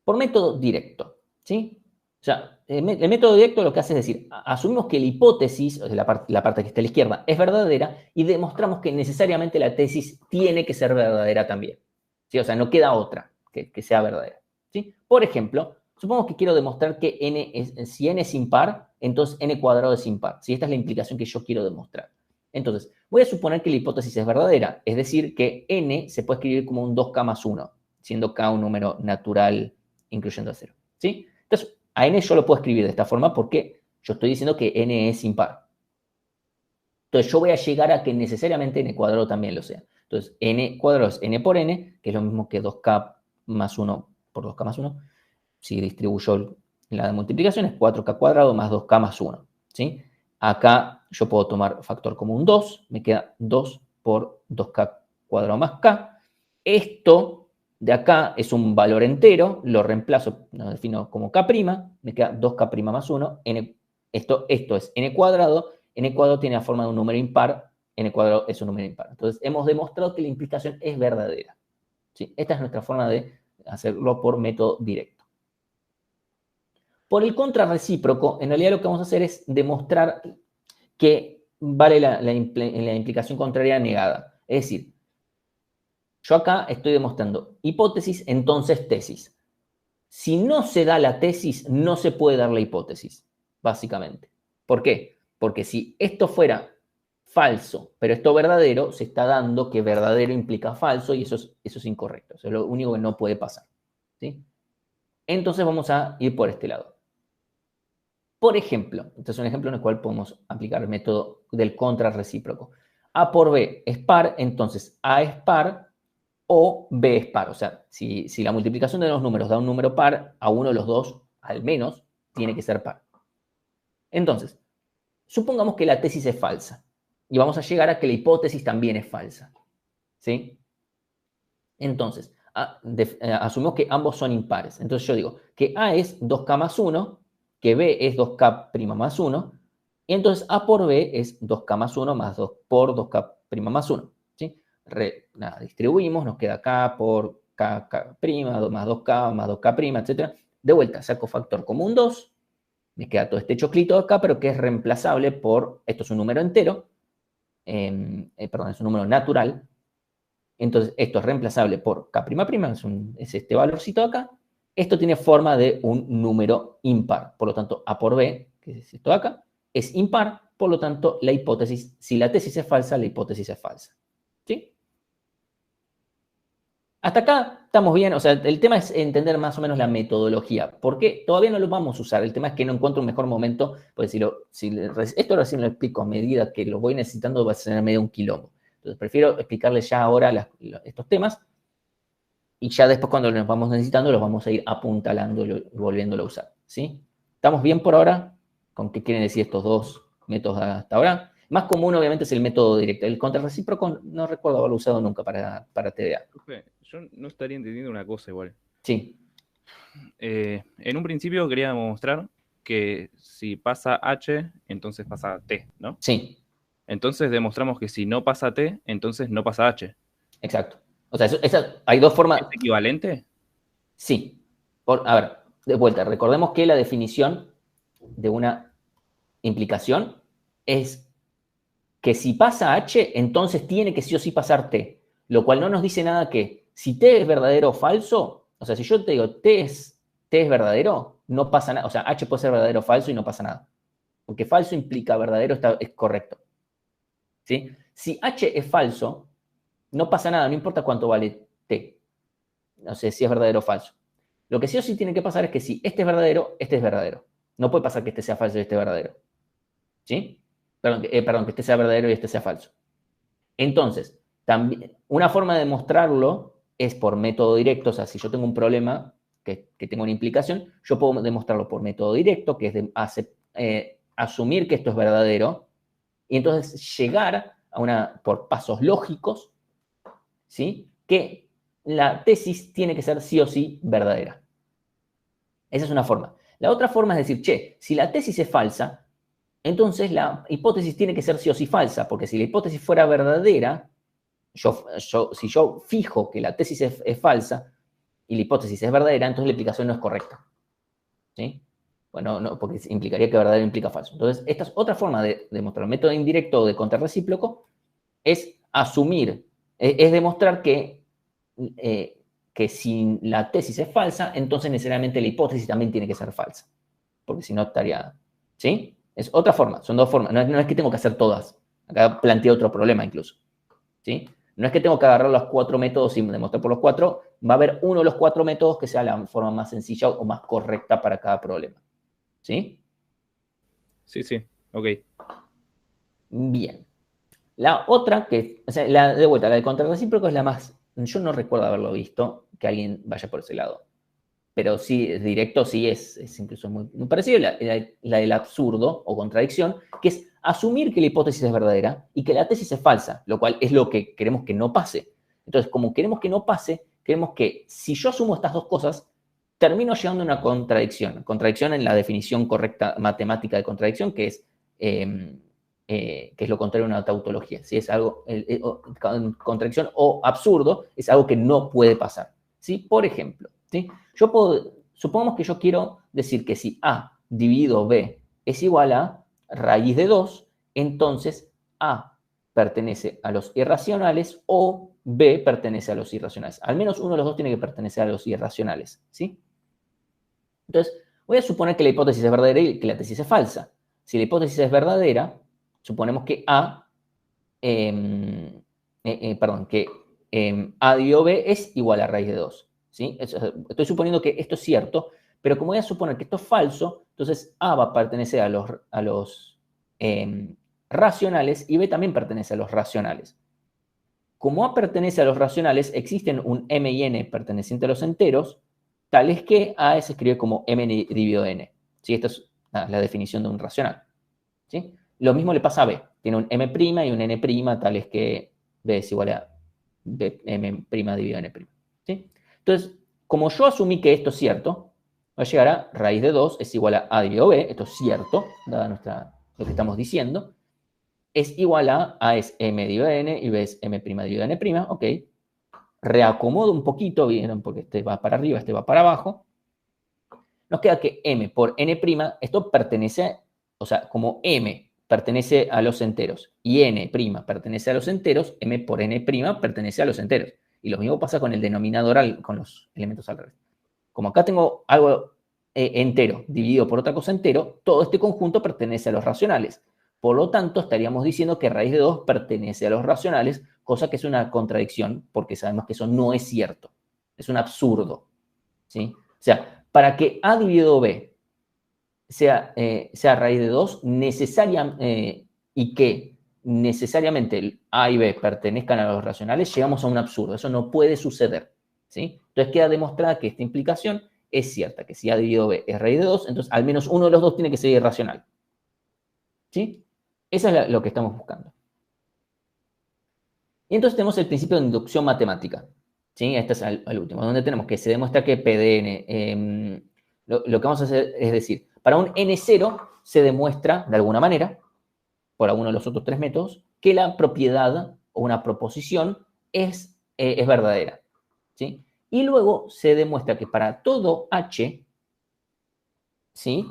por método directo, ¿sí? O sea, el método directo lo que hace es decir, asumimos que la hipótesis, o sea, la parte que está a la izquierda, es verdadera y demostramos que necesariamente la tesis tiene que ser verdadera también. ¿Sí? O sea, no queda otra que sea verdadera. ¿Sí? Por ejemplo, supongamos que quiero demostrar que si n es impar, entonces n cuadrado es impar. ¿Sí? Esta es la implicación que yo quiero demostrar. Entonces, voy a suponer que la hipótesis es verdadera, es decir, que n se puede escribir como un 2k más 1, siendo k un número natural incluyendo a 0. ¿Sí? Entonces, a n yo lo puedo escribir de esta forma porque yo estoy diciendo que n es impar. Entonces, yo voy a llegar a que necesariamente n cuadrado también lo sea. Entonces, n cuadrado es n por n, que es lo mismo que 2k más 1 por 2k más 1. Si distribuyo la de multiplicación, es 4k cuadrado más 2k más 1. ¿Sí? Acá yo puedo tomar factor común 2, me queda 2 por 2k cuadrado más k. Esto de acá es un valor entero, lo reemplazo, lo defino como k', me queda 2k' más 1, esto es n cuadrado tiene la forma de un número impar, n cuadrado es un número impar. Entonces, hemos demostrado que la implicación es verdadera. ¿Sí? Esta es nuestra forma de hacerlo por método directo. Por el contrarrecíproco, en realidad lo que vamos a hacer es demostrar que vale la implicación contraria negada. Es decir, yo acá estoy demostrando hipótesis, entonces tesis. Si no se da la tesis, no se puede dar la hipótesis, básicamente. ¿Por qué? Porque si esto fuera falso, pero esto verdadero, se está dando que verdadero implica falso y eso es incorrecto. Eso es lo único que no puede pasar. ¿Sí? Entonces vamos a ir por este lado. Por ejemplo, este es un ejemplo en el cual podemos aplicar el método del contrarrecíproco. A por B es par, entonces A es par o B es par. O sea, si la multiplicación de los números da un número par, a uno de los dos, al menos, tiene que ser par. Entonces, supongamos que la tesis es falsa y vamos a llegar a que la hipótesis también es falsa. ¿Sí? Entonces, asumimos que ambos son impares. Entonces yo digo que A es 2k más 1, que B es 2k' más 1, y entonces A por B es 2k más 1 más 2 por 2k' más 1. ¿Sí? Distribuimos, nos queda K por K más 2K más 2K', etc. De vuelta, saco factor común 2, me queda todo este choclito acá, pero que es reemplazable por, esto es un número entero, perdón, es un número natural. Entonces, esto es reemplazable por K'', es este valorcito de acá. Esto tiene forma de un número impar. Por lo tanto, A por B, que es esto de acá, es impar. Por lo tanto, la hipótesis, si la tesis es falsa, la hipótesis es falsa. ¿Sí? Hasta acá estamos bien. O sea, el tema es entender más o menos la metodología. ¿Por qué? Todavía no lo vamos a usar. El tema es que no encuentro un mejor momento. Pues esto recién lo explico a medida que lo voy necesitando, va a ser medio un quilombo. Entonces, prefiero explicarles ya ahora estos temas y ya después cuando los vamos necesitando los vamos a ir apuntalando y volviéndolo a usar. ¿Sí? ¿Estamos bien por ahora con qué quieren decir estos dos métodos hasta ahora? Más común, obviamente, es el método directo. El contrarrecíproco no recuerdo haberlo usado nunca para TDA. Yo no estaría entendiendo una cosa igual. Sí. En un principio quería mostrar que si pasa H, entonces pasa T, ¿no? Sí, Entonces demostramos que si no pasa T, entonces no pasa H. exacto. O sea, hay dos formas. ¿Es equivalente? Sí. A ver, de vuelta, recordemos que la definición de una implicación es que si pasa H, entonces tiene que sí o sí pasar T, lo cual no nos dice nada que si T es verdadero o falso, o sea, si yo te digo T es verdadero, no pasa nada, o sea, H puede ser verdadero o falso y no pasa nada, porque falso implica verdadero, es correcto. ¿Sí? Si H es falso, no pasa nada, no importa cuánto vale T, no sé si es verdadero o falso. Lo que sí o sí tiene que pasar es que si este es verdadero, este es verdadero. No puede pasar que este sea falso y este verdadero. ¿Sí? Perdón, que este sea verdadero y este sea falso. Entonces, también, una forma de demostrarlo es por método directo. O sea, si yo tengo un problema que tengo una implicación, yo puedo demostrarlo por método directo, que es asumir que esto es verdadero, y entonces llegar por pasos lógicos, ¿sí? Que la tesis tiene que ser sí o sí verdadera. Esa es una forma. La otra forma es decir, che, si la tesis es falsa, entonces la hipótesis tiene que ser sí o sí falsa, porque si la hipótesis fuera verdadera, si yo fijo que la tesis es falsa y la hipótesis es verdadera, entonces la implicación no es correcta. ¿Sí? Bueno, no, porque implicaría que verdadero implica falso. Entonces, esta es otra forma de demostrar. El método indirecto o de contrarrecíproco es asumir, es demostrar que si la tesis es falsa, entonces necesariamente la hipótesis también tiene que ser falsa. Porque si no estaría... ¿Sí? Es otra forma, son dos formas. No es que tengo que hacer todas. Acá planteo otro problema incluso. ¿Sí? No es que tengo que agarrar los 4 métodos y demostrar por los 4. Va a haber uno de los 4 métodos que sea la forma más sencilla o más correcta para cada problema. ¿Sí? Sí, ok. Bien. La otra, o sea, de vuelta, la de contrarrecíproco es la más... Yo no recuerdo haberlo visto, que alguien vaya por ese lado. Pero sí, directo sí es incluso muy, muy parecido. La del absurdo o contradicción, que es asumir que la hipótesis es verdadera y que la tesis es falsa, lo cual es lo que queremos que no pase. Entonces, como queremos que no pase, queremos que si yo asumo estas dos cosas, termino llegando a una contradicción. Contradicción en la definición correcta matemática de contradicción, que es lo contrario a una tautología. Si es algo, contradicción o absurdo, es algo que no puede pasar. ¿Sí? Por ejemplo, ¿sí? Supongamos que yo quiero decir que si A dividido B es igual a raíz de 2, entonces A pertenece a los irracionales o B pertenece a los irracionales. Al menos uno de los dos tiene que pertenecer a los irracionales, ¿sí? Entonces, voy a suponer que la hipótesis es verdadera y que la tesis es falsa. Si la hipótesis es verdadera, suponemos que A dividido B es igual a raíz de 2. ¿Sí? Estoy suponiendo que esto es cierto, pero como voy a suponer que esto es falso, entonces A va a pertenecer a los racionales y B también pertenece a los racionales. Como A pertenece a los racionales, existen un M y N perteneciente a los enteros, tales que A se escribe como M dividido N. ¿Sí? Esta es la definición de un racional. ¿Sí? Lo mismo le pasa a B. Tiene un M' y un N', tales que B es igual a M' dividido N'. ¿Sí? Entonces, como yo asumí que esto es cierto, va a llegar a raíz de 2 es igual a dividido B, esto es cierto, dada lo que estamos diciendo, es igual a es M dividido N y B es M' dividido N', ok. Reacomodo un poquito, vieron, porque este va para arriba, este va para abajo. Nos queda que M por N', esto pertenece, o sea, como M pertenece a los enteros y N' pertenece a los enteros, M por N' pertenece a los enteros. Y lo mismo pasa con el denominador, con los elementos al revés. Como acá tengo algo entero dividido por otra cosa entero, todo este conjunto pertenece a los racionales. Por lo tanto, estaríamos diciendo que raíz de 2 pertenece a los racionales, cosa que es una contradicción, porque sabemos que eso no es cierto. Es un absurdo. ¿Sí? O sea, para que A dividido B sea raíz de 2, y que necesariamente el A y B pertenezcan a los racionales, llegamos a un absurdo. Eso no puede suceder. ¿Sí? Entonces queda demostrada que esta implicación es cierta, que si A dividido B es raíz de 2, entonces al menos uno de los dos tiene que ser irracional. ¿Sí? Eso es lo que estamos buscando. Y entonces tenemos el principio de inducción matemática. ¿Sí? Este es el último, donde tenemos que se demuestra que PDN, lo que vamos a hacer es decir, Para un n0 se demuestra, de alguna manera, por alguno de los otros tres métodos, que la propiedad o una proposición es verdadera, ¿sí? Y luego se demuestra que para todo h, ¿sí?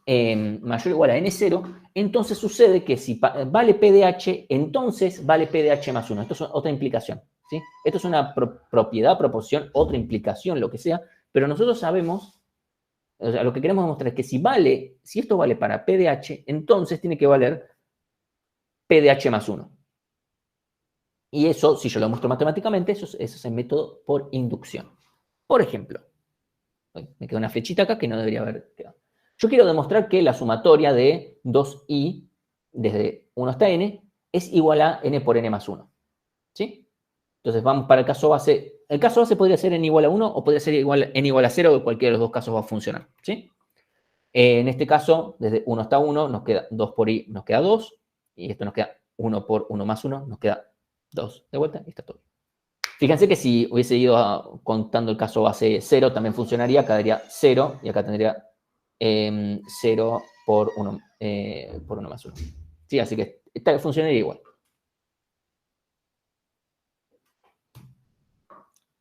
Mayor o igual a n0, entonces sucede que si vale p de h, entonces vale p de h más 1. Esto es otra implicación, ¿sí? Esto es una propiedad, proposición, otra implicación, lo que sea, pero nosotros sabemos, o sea, lo que queremos demostrar es que si esto vale para p de h, entonces tiene que valer p de h más 1. Y eso, si yo lo muestro matemáticamente, eso es el método por inducción. Por ejemplo, me queda una flechita acá que no debería haber quedado. Yo quiero demostrar que la sumatoria de 2i desde 1 hasta n es igual a n por n más 1. ¿Sí? Entonces vamos para el caso base. El caso base podría ser n igual a 1 o podría ser n igual a 0, o cualquiera de los dos casos va a funcionar. ¿Sí? En este caso, desde 1 hasta 1 nos queda 2 por i, nos queda 2. Y esto nos queda 1 por 1 más 1, nos queda 2 de vuelta y está todo. Fíjense que si hubiese ido contando el caso base 0, también funcionaría. Acá daría 0 y acá tendría 0 por 1 más 1. Sí, así que funcionaría igual.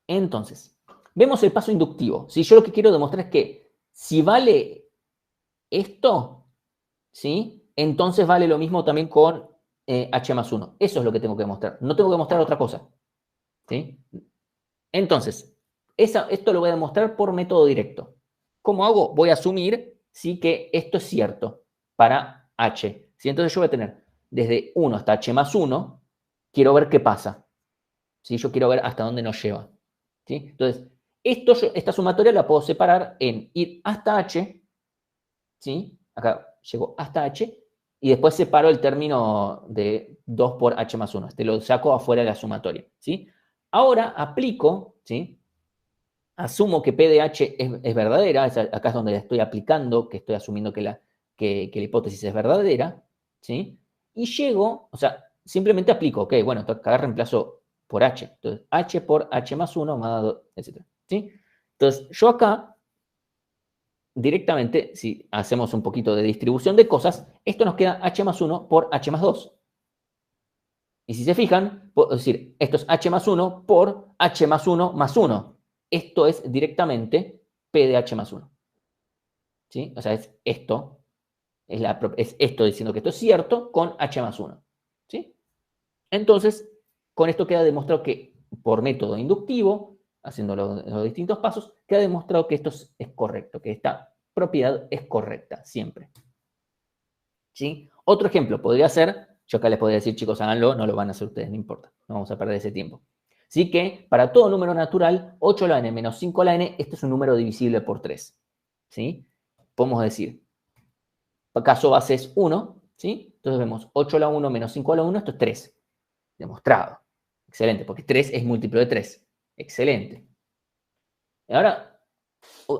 Entonces, vemos el paso inductivo. Si yo lo que quiero demostrar es que si vale esto, ¿sí? Entonces vale lo mismo también con h más 1. Eso es lo que tengo que demostrar. No tengo que demostrar otra cosa. ¿Sí? Entonces, esto lo voy a demostrar por método directo. ¿Cómo hago? Voy a asumir, ¿sí?, que esto es cierto para h. ¿Sí? Entonces yo voy a tener desde 1 hasta h más 1, quiero ver qué pasa. ¿Sí? Yo quiero ver hasta dónde nos lleva. ¿Sí? Entonces, esta sumatoria la puedo separar en ir hasta h, ¿sí? Acá llego hasta h, y después separo el término de 2 por h más 1. Este lo saco afuera de la sumatoria, ¿sí? Ahora aplico, ¿sí? Asumo que P de H es verdadera, acá es donde la estoy aplicando, que estoy asumiendo que la hipótesis es verdadera, ¿sí? Y llego, o sea, simplemente aplico, ok, bueno, acá reemplazo por H. Entonces, H por H más 1 más 2, etc. ¿Sí? Entonces, yo acá, directamente, si hacemos un poquito de distribución de cosas, esto nos queda H más 1 por H más 2. Y si se fijan, puedo decir, esto es h más 1 por h más 1 más 1. Esto es directamente p de h más 1. ¿Sí? O sea, es esto diciendo que esto es cierto con h más 1. ¿Sí? Entonces, con esto queda demostrado que por método inductivo, haciendo los distintos pasos, queda demostrado que esto es correcto, que esta propiedad es correcta siempre. ¿Sí? Otro ejemplo podría ser, yo acá les podría decir, chicos, háganlo, no lo van a hacer ustedes, no importa, no vamos a perder ese tiempo. Así que para todo número natural, 8 a la n menos 5 a la n, este es un número divisible por 3. ¿Sí? Podemos decir, caso base es 1, ¿sí? Entonces vemos 8 a la 1 menos 5 a la 1, esto es 3. Demostrado. Excelente, porque 3 es múltiplo de 3. Excelente. Ahora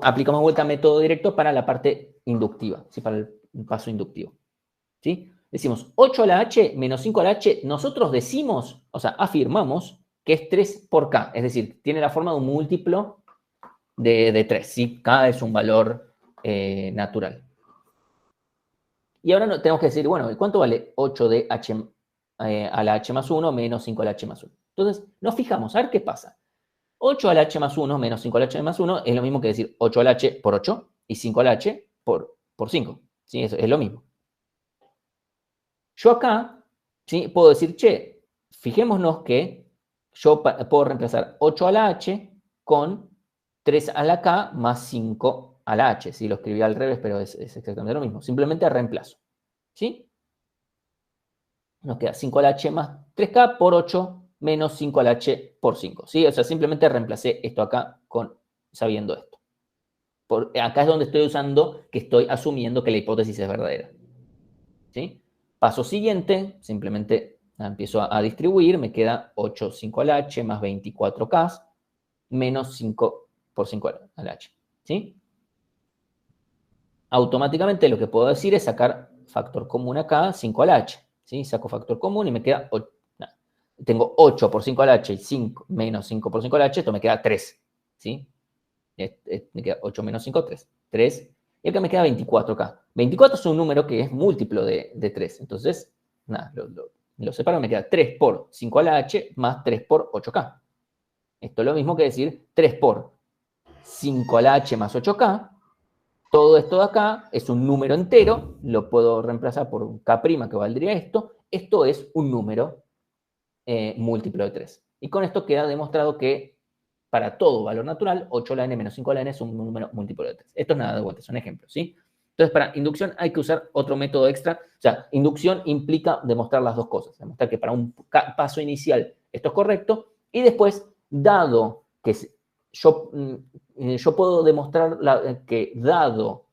aplicamos vuelta al método directo para la parte inductiva, ¿sí? Para el paso inductivo. ¿Sí? Decimos 8 a la h menos 5 a la h, nosotros decimos, o sea, afirmamos que es 3 por k, es decir, tiene la forma de un múltiplo de 3, ¿sí? K es un valor natural. Y ahora tenemos que decir, bueno, ¿cuánto vale 8 de h a la h más 1 menos 5 a la h más 1? Entonces, nos fijamos, a ver qué pasa. 8 a la h más 1 menos 5 a la h más 1 es lo mismo que decir 8 a la h por 8 y 5 a la h por 5. ¿Sí? Eso es lo mismo. Yo acá, ¿sí?, puedo decir, che, fijémonos que yo puedo reemplazar 8 a la h con 3 a la k más 5 a la h. Sí, lo escribí al revés, pero es exactamente lo mismo. Simplemente reemplazo. ¿Sí? Nos queda 5 a la h más 3k por 8 menos 5 a la h por 5. ¿Sí? O sea, simplemente reemplacé esto acá sabiendo esto. Acá es donde estoy usando que estoy asumiendo que la hipótesis es verdadera. ¿Sí? Paso siguiente, simplemente empiezo a distribuir, me queda 8, 5 al h más 24k menos 5 por 5 al h. ¿Sí? Automáticamente lo que puedo decir es sacar factor común acá, 5 al h. ¿Sí? Saco factor común y me queda 8. No, tengo 8 por 5 al h y 5 menos 5 por 5 al h, esto me queda 3. ¿Sí? Me queda 8 menos 5, 3. 3 Y acá me queda 24K. 24 es un número que es múltiplo de 3. Entonces, nada, lo separo, me queda 3 por 5 a la h más 3 por 8K. Esto es lo mismo que decir 3 por 5 a la h más 8K. Todo esto de acá es un número entero, lo puedo reemplazar por un K' que valdría esto. Esto es un número múltiplo de 3. Y con esto queda demostrado que para todo valor natural, 8 a la n menos 5 a la n es un número múltiplo de 3. Esto es nada de vuelta, son ejemplos, ¿sí? Entonces, para inducción hay que usar otro método extra. O sea, inducción implica demostrar las dos cosas. Demostrar que para un paso inicial esto es correcto y después, dado que yo puedo demostrar que dado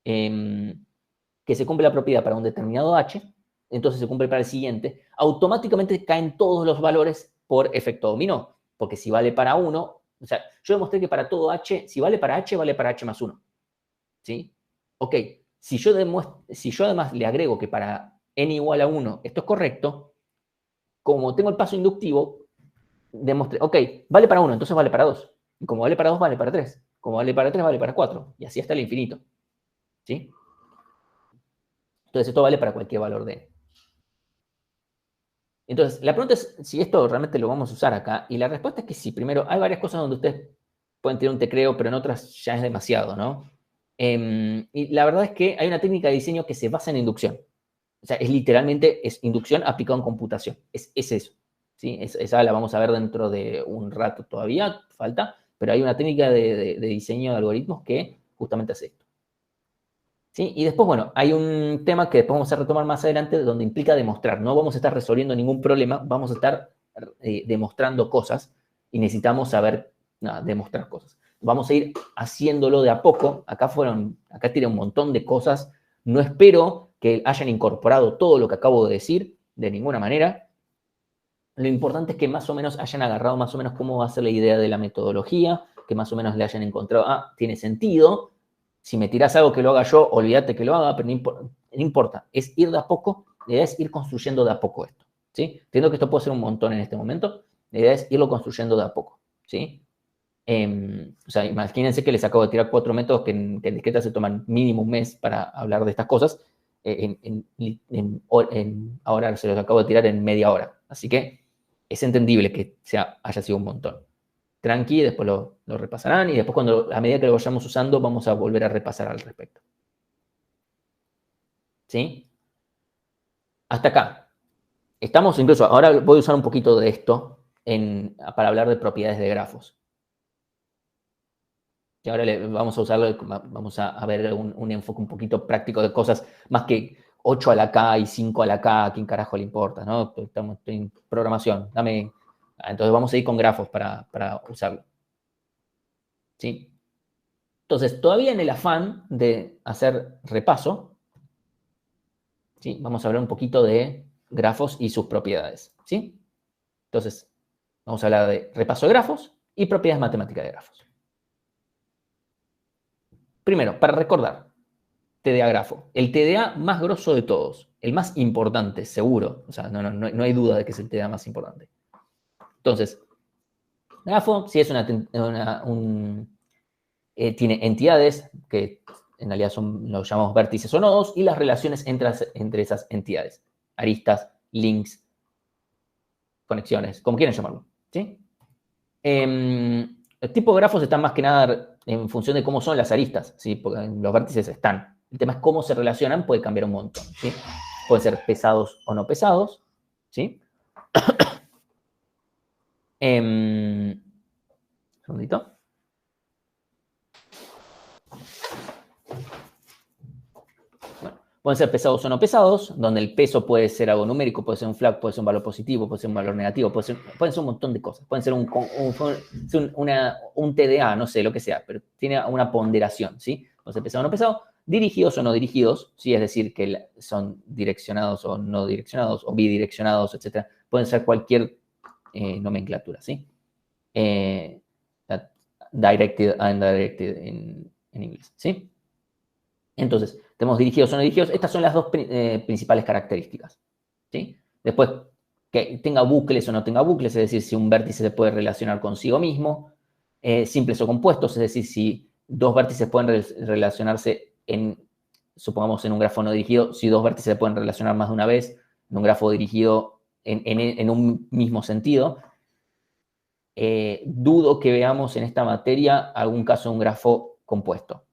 que se cumple la propiedad para un determinado h, entonces se cumple para el siguiente, automáticamente caen todos los valores por efecto dominó. Porque si vale para 1, o sea, yo demostré que para todo h, si vale para h más 1. ¿Sí? Ok, si yo además le agrego que para n igual a 1 esto es correcto, como tengo el paso inductivo, demostré, ok, vale para 1, entonces vale para 2. Y como vale para 2, vale para 3. Como vale para 3, vale para 4. Y así hasta el infinito. ¿Sí? Entonces esto vale para cualquier valor de n. Entonces, la pregunta es si esto realmente lo vamos a usar acá. Y la respuesta es que sí. Primero, hay varias cosas donde ustedes pueden tener un tecleo, pero en otras ya es demasiado, ¿no? Y la verdad es que hay una técnica de diseño que se basa en inducción. O sea, es literalmente inducción aplicada en computación. Es eso. ¿Sí? Esa la vamos a ver dentro de un rato todavía, falta. Pero hay una técnica de diseño de algoritmos que justamente hace esto. ¿Sí? Y después, bueno, hay un tema que después vamos a retomar más adelante donde implica demostrar. No vamos a estar resolviendo ningún problema, vamos a estar demostrando cosas y necesitamos saber demostrar cosas. Vamos a ir haciéndolo de a poco. Acá tiré un montón de cosas. No espero que hayan incorporado todo lo que acabo de decir, de ninguna manera. Lo importante es que más o menos hayan agarrado más o menos cómo va a ser la idea de la metodología, que más o menos le hayan encontrado, tiene sentido. Si me tirás algo que lo haga yo, olvídate que lo haga, pero no importa. Es ir de a poco, la idea es ir construyendo de a poco esto, ¿sí? Entiendo que esto puede ser un montón en este momento, la idea es irlo construyendo de a poco, ¿sí? O sea, imagínense que les acabo de tirar 4 métodos que en discreta se toman mínimo un mes para hablar de estas cosas. Ahora se los acabo de tirar en media hora. Así que es entendible que haya sido un montón. Tranqui, después lo repasarán y después a medida que lo vayamos usando vamos a volver a repasar al respecto. ¿Sí? Hasta acá. Estamos incluso, ahora voy a usar un poquito de esto para hablar de propiedades de grafos. Y ahora vamos a usarlo, vamos a ver un enfoque un poquito práctico de cosas, más que 8 a la K y 5 a la K, ¿a quién carajo le importa? ¿No? Estamos en programación, entonces vamos a ir con grafos para usarlo. ¿Sí? Entonces, todavía en el afán de hacer repaso, ¿sí? Vamos a hablar un poquito de grafos y sus propiedades. ¿Sí? Entonces, vamos a hablar de repaso de grafos y propiedades matemáticas de grafos. Primero, para recordar, TDA grafo. El TDA más grosso de todos. El más importante, seguro. O sea, no hay duda de que es el TDA más importante. Entonces, grafo, si es tiene entidades que en realidad lo llamamos vértices o nodos y las relaciones entre esas entidades. Aristas, links, conexiones, como quieran llamarlo. ¿Sí? El tipo de grafos está más que nada en función de cómo son las aristas, ¿sí? Porque los vértices están. El tema es cómo se relacionan, puede cambiar un montón, ¿sí? Pueden ser pesados o no pesados, ¿sí? Un segundito. Bueno, pueden ser pesados o no pesados, donde el peso puede ser algo numérico, puede ser un flag, puede ser un valor positivo, puede ser un valor negativo, pueden ser un montón de cosas. Pueden ser un TDA, no sé, lo que sea, pero tiene una ponderación, ¿sí? Puede ser pesado o no pesado, dirigidos o no dirigidos, ¿sí? Es decir, que son direccionados o no direccionados, o bidireccionados, etc. Pueden ser cualquier nomenclatura, ¿sí? Directed, undirected en inglés, ¿sí? Entonces, tenemos dirigidos o no dirigidos. Estas son las dos principales características, ¿sí? Después, que tenga bucles o no tenga bucles, es decir, si un vértice se puede relacionar consigo mismo. Simples o compuestos, es decir, si dos vértices pueden relacionarse supongamos en un grafo no dirigido, si dos vértices se pueden relacionar más de una vez, en un grafo dirigido en un mismo sentido, dudo que veamos en esta materia algún caso de un grafo compuesto.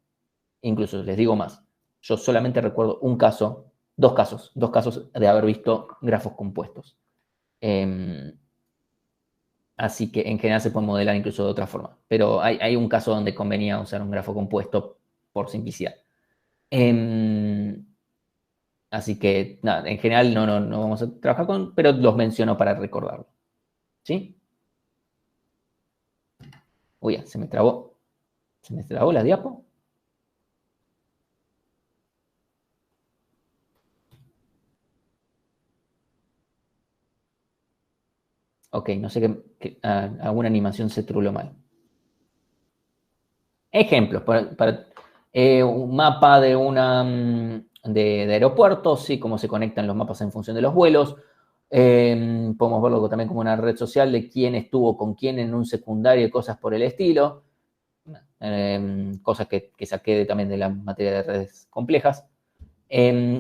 Incluso les digo más, yo solamente recuerdo dos casos de haber visto grafos compuestos. Así que en general se puede modelar incluso de otra forma. Pero hay un caso donde convenía usar un grafo compuesto por simplicidad. Así que, nada, en general no vamos a trabajar con, pero los menciono para recordarlo. ¿Sí? Uy, se me trabó. ¿Se me trabó la diapo? Ok, no sé alguna animación se truló mal. Ejemplos. Un mapa de de aeropuertos, sí, cómo se conectan los mapas en función de los vuelos. Podemos verlo también como una red social de quién estuvo con quién en un secundario y cosas por el estilo. Cosas que saqué también de la materia de redes complejas.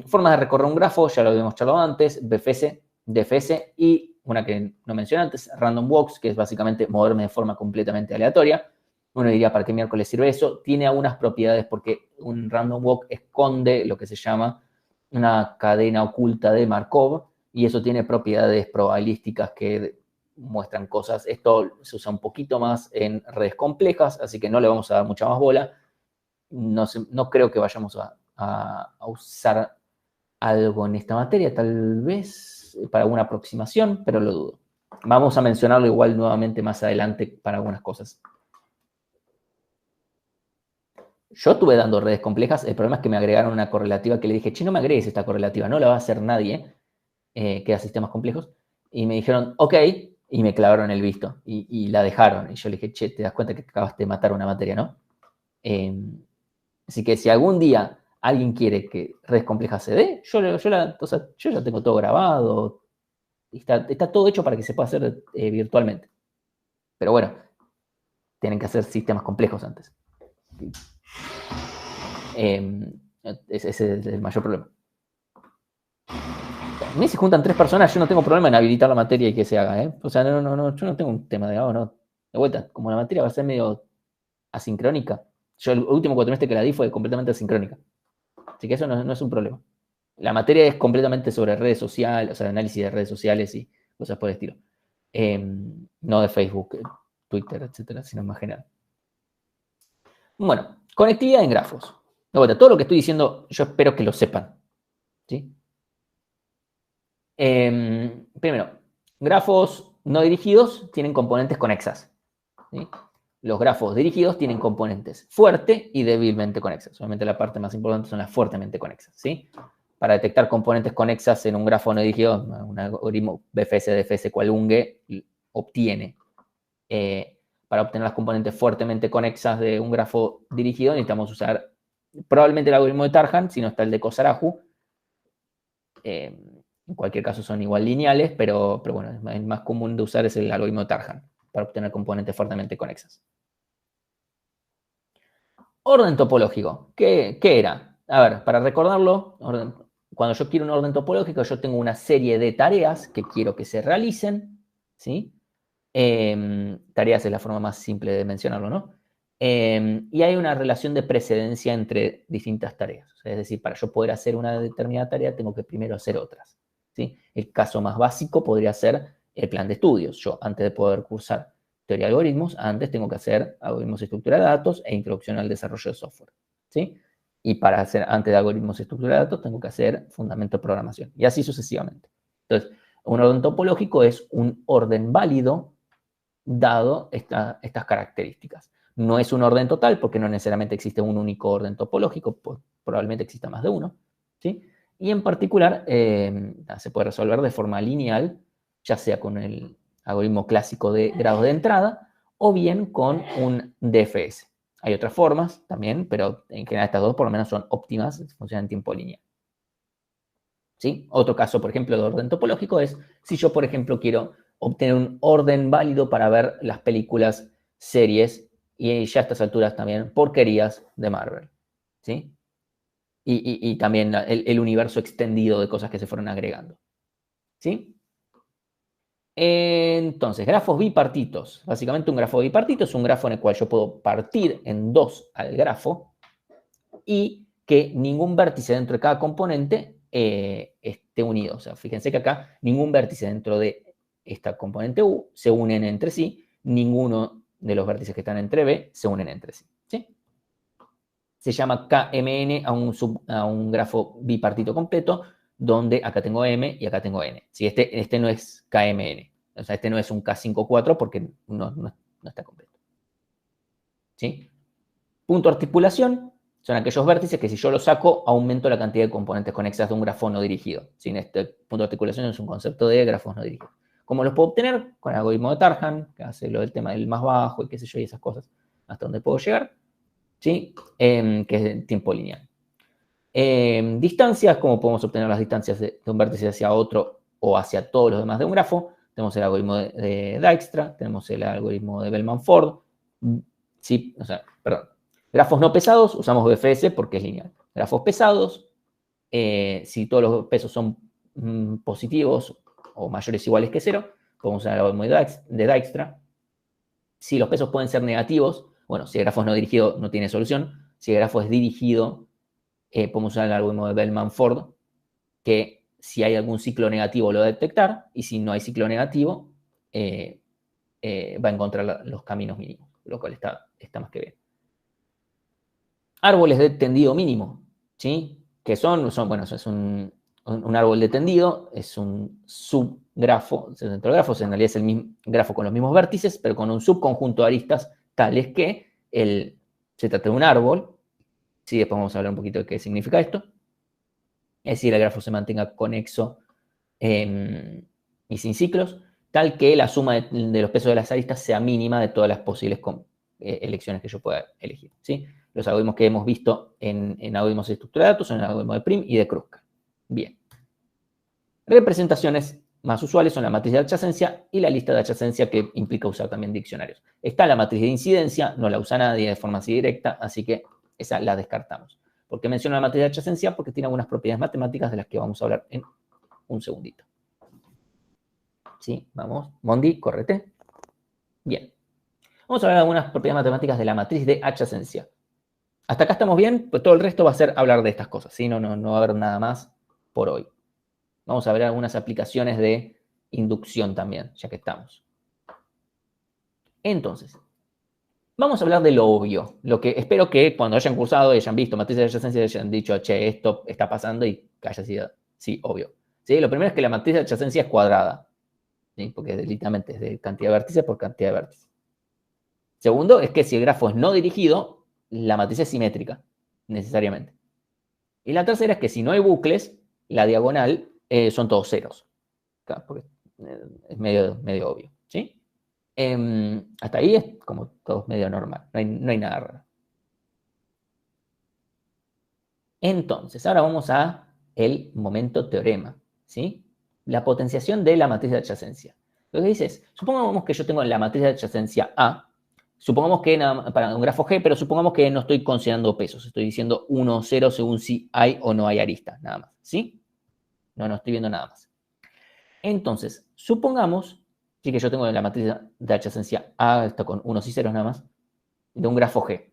Formas de recorrer un grafo, ya lo habíamos charlado antes, BFS, DFS y una que no mencioné antes, Random Walks, que es básicamente moverme de forma completamente aleatoria. Uno diría, ¿para qué miércoles sirve eso? Tiene algunas propiedades porque un Random Walk esconde lo que se llama una cadena oculta de Markov y eso tiene propiedades probabilísticas que muestran cosas. Esto se usa un poquito más en redes complejas, así que no le vamos a dar mucha más bola. No creo que vayamos a usar algo en esta materia, tal vez para alguna aproximación, pero lo dudo. Vamos a mencionarlo igual nuevamente más adelante para algunas cosas. Yo estuve dando redes complejas, el problema es que me agregaron una correlativa que le dije, che, no me agregues esta correlativa, no la va a hacer nadie, que da sistemas complejos, y me dijeron, ok, y me clavaron el visto, y la dejaron, y yo le dije, che, te das cuenta que acabaste de matar una materia, ¿no? Así que si algún día alguien quiere que redes complejas se dé, yo ya tengo todo grabado, está todo hecho para que se pueda hacer virtualmente. Pero bueno, tienen que hacer sistemas complejos antes. Ese es el mayor problema. A mí si juntan 3 personas, yo no tengo problema en habilitar la materia y que se haga, ¿eh? O sea, yo no tengo un tema de, no. De vuelta, como la materia va a ser medio asincrónica, yo el último cuatrimestre que la di fue completamente asincrónica. Así que eso no es un problema. La materia es completamente sobre redes sociales, o sea, análisis de redes sociales y cosas por el estilo. No de Facebook, Twitter, etcétera, sino más general. Bueno, conectividad en grafos. De vuelta, todo lo que estoy diciendo, yo espero que lo sepan. ¿Sí? Primero, grafos no dirigidos tienen componentes conexas. ¿Sí? Los grafos dirigidos tienen componentes fuerte y débilmente conexas. Obviamente la parte más importante son las fuertemente conexas. ¿Sí? Para detectar componentes conexas en un grafo no dirigido, un algoritmo BFS, DFS, Cualungue obtiene. Para obtener las componentes fuertemente conexas de un grafo dirigido necesitamos usar probablemente el algoritmo de Tarjan, si no está el de Kozarahu. En cualquier caso son igual lineales, pero bueno, el más común de usar es el algoritmo de Tarjan para obtener componentes fuertemente conexas. Orden topológico. ¿Qué era? A ver, para recordarlo, cuando yo quiero un orden topológico, yo tengo una serie de tareas que quiero que se realicen, ¿sí? Tareas es la forma más simple de mencionarlo, ¿no? Y hay una relación de precedencia entre distintas tareas. O sea, es decir, para yo poder hacer una determinada tarea, tengo que primero hacer otras, ¿sí? El caso más básico podría ser el plan de estudios. Yo, antes de poder cursar teoría de algoritmos, antes tengo que hacer algoritmos de estructura de datos e introducción al desarrollo de software, ¿sí? Y para hacer, antes de algoritmos de estructura de datos, tengo que hacer fundamento de programación. Y así sucesivamente. Entonces, un orden topológico es un orden válido dado estas características. No es un orden total porque no necesariamente existe un único orden topológico, probablemente exista más de uno, ¿sí? Y en particular se puede resolver de forma lineal, ya sea con el algoritmo clásico de grados de entrada o bien con un DFS. Hay otras formas también, pero en general estas dos por lo menos son óptimas, funcionan en tiempo lineal. ¿Sí? Otro caso, por ejemplo, de orden topológico es si yo, por ejemplo, quiero obtener un orden válido para ver las películas, series y ya a estas alturas también porquerías de Marvel. ¿Sí? y también el universo extendido de cosas que se fueron agregando. ¿Sí? Entonces, grafos bipartitos. Básicamente un grafo bipartito es un grafo en el cual yo puedo partir en dos al grafo y que ningún vértice dentro de cada componente esté unido. O sea, fíjense que acá ningún vértice dentro de esta componente U se unen entre sí, ninguno de los vértices que están entre B se unen entre sí. ¿Sí? Se llama KMN a un grafo bipartito completo, donde acá tengo M y acá tengo N. ¿Sí? Este no es KMN. O sea, este no es un K54 porque no está completo. ¿Sí? Punto de articulación son aquellos vértices que si yo los saco, aumento la cantidad de componentes conexas de un grafo no dirigido. ¿Sí? Este punto de articulación es un concepto de grafos no dirigidos. ¿Cómo los puedo obtener? Con el algoritmo de Tarjan, que hace lo del tema del más bajo y qué sé yo, y esas cosas, hasta donde puedo llegar. ¿Sí? Que es de tiempo lineal. Distancias, ¿cómo podemos obtener las distancias de un vértice hacia otro o hacia todos los demás de un grafo? Tenemos el algoritmo de Dijkstra, tenemos el algoritmo de Bellman-Ford. Sí, o sea, perdón. Grafos no pesados, usamos BFS porque es lineal. Grafos pesados, si todos los pesos son positivos o mayores o iguales que 0, podemos usar el algoritmo de Dijkstra. Si los pesos pueden ser negativos, bueno, si el grafo es no dirigido, no tiene solución. Si el grafo es dirigido, podemos usar el algoritmo de Bellman-Ford, que si hay algún ciclo negativo lo va a detectar, y si no hay ciclo negativo, va a encontrar los caminos mínimos, lo cual está más que bien. Árboles de tendido mínimo, ¿sí? Que bueno, es un árbol de tendido, es un subgrafo, dentro de grafos en realidad es el mismo grafo con los mismos vértices, pero con un subconjunto de aristas tales que se trata de un árbol. Sí, después vamos a hablar un poquito de qué significa esto. Es decir, el grafo se mantenga conexo y sin ciclos, tal que la suma de los pesos de las aristas sea mínima de todas las posibles elecciones que yo pueda elegir. ¿Sí? Los algoritmos que hemos visto en algoritmos de estructura de datos son el algoritmo de Prim y de Kruskal. Bien. Representaciones más usuales son la matriz de adyacencia y la lista de adyacencia, que implica usar también diccionarios. Está la matriz de incidencia, no la usa nadie de forma así directa, así que esa la descartamos. ¿Por qué menciono la matriz de adyacencia? Porque tiene algunas propiedades matemáticas de las que vamos a hablar en un segundito. ¿Sí? Vamos. Mondi, córrete. Bien. Vamos a hablar de algunas propiedades matemáticas de la matriz de adyacencia. ¿Hasta acá estamos bien? Pues todo el resto va a ser hablar de estas cosas, ¿sí? No va a haber nada más por hoy. Vamos a ver algunas aplicaciones de inducción también, ya que estamos. Entonces, vamos a hablar de lo obvio. Lo que espero que cuando hayan cursado y hayan visto matrices de adyacencia hayan dicho, che, esto está pasando, y que haya sido, sí, obvio. ¿Sí? Lo primero es que la matriz de adyacencia es cuadrada, ¿sí? Porque literalmente es de cantidad de vértices por cantidad de vértices. Segundo es que si el grafo es no dirigido, la matriz es simétrica, necesariamente. Y la tercera es que si no hay bucles, la diagonal son todos ceros. Porque es medio obvio, ¿sí? Hasta ahí es como todo medio normal, no hay nada raro. Entonces, ahora vamos a el momento teorema, ¿sí? La potenciación de la matriz de adyacencia. Lo que dice es, supongamos que yo tengo la matriz de adyacencia A, supongamos que para un grafo G, pero supongamos que no estoy considerando pesos, estoy diciendo 1 o 0 según si hay o no hay aristas, nada más, ¿sí? No estoy viendo nada más. Entonces, supongamos sí, que yo tengo la matriz de adyacencia A, está con unos y ceros nada más, de un grafo G.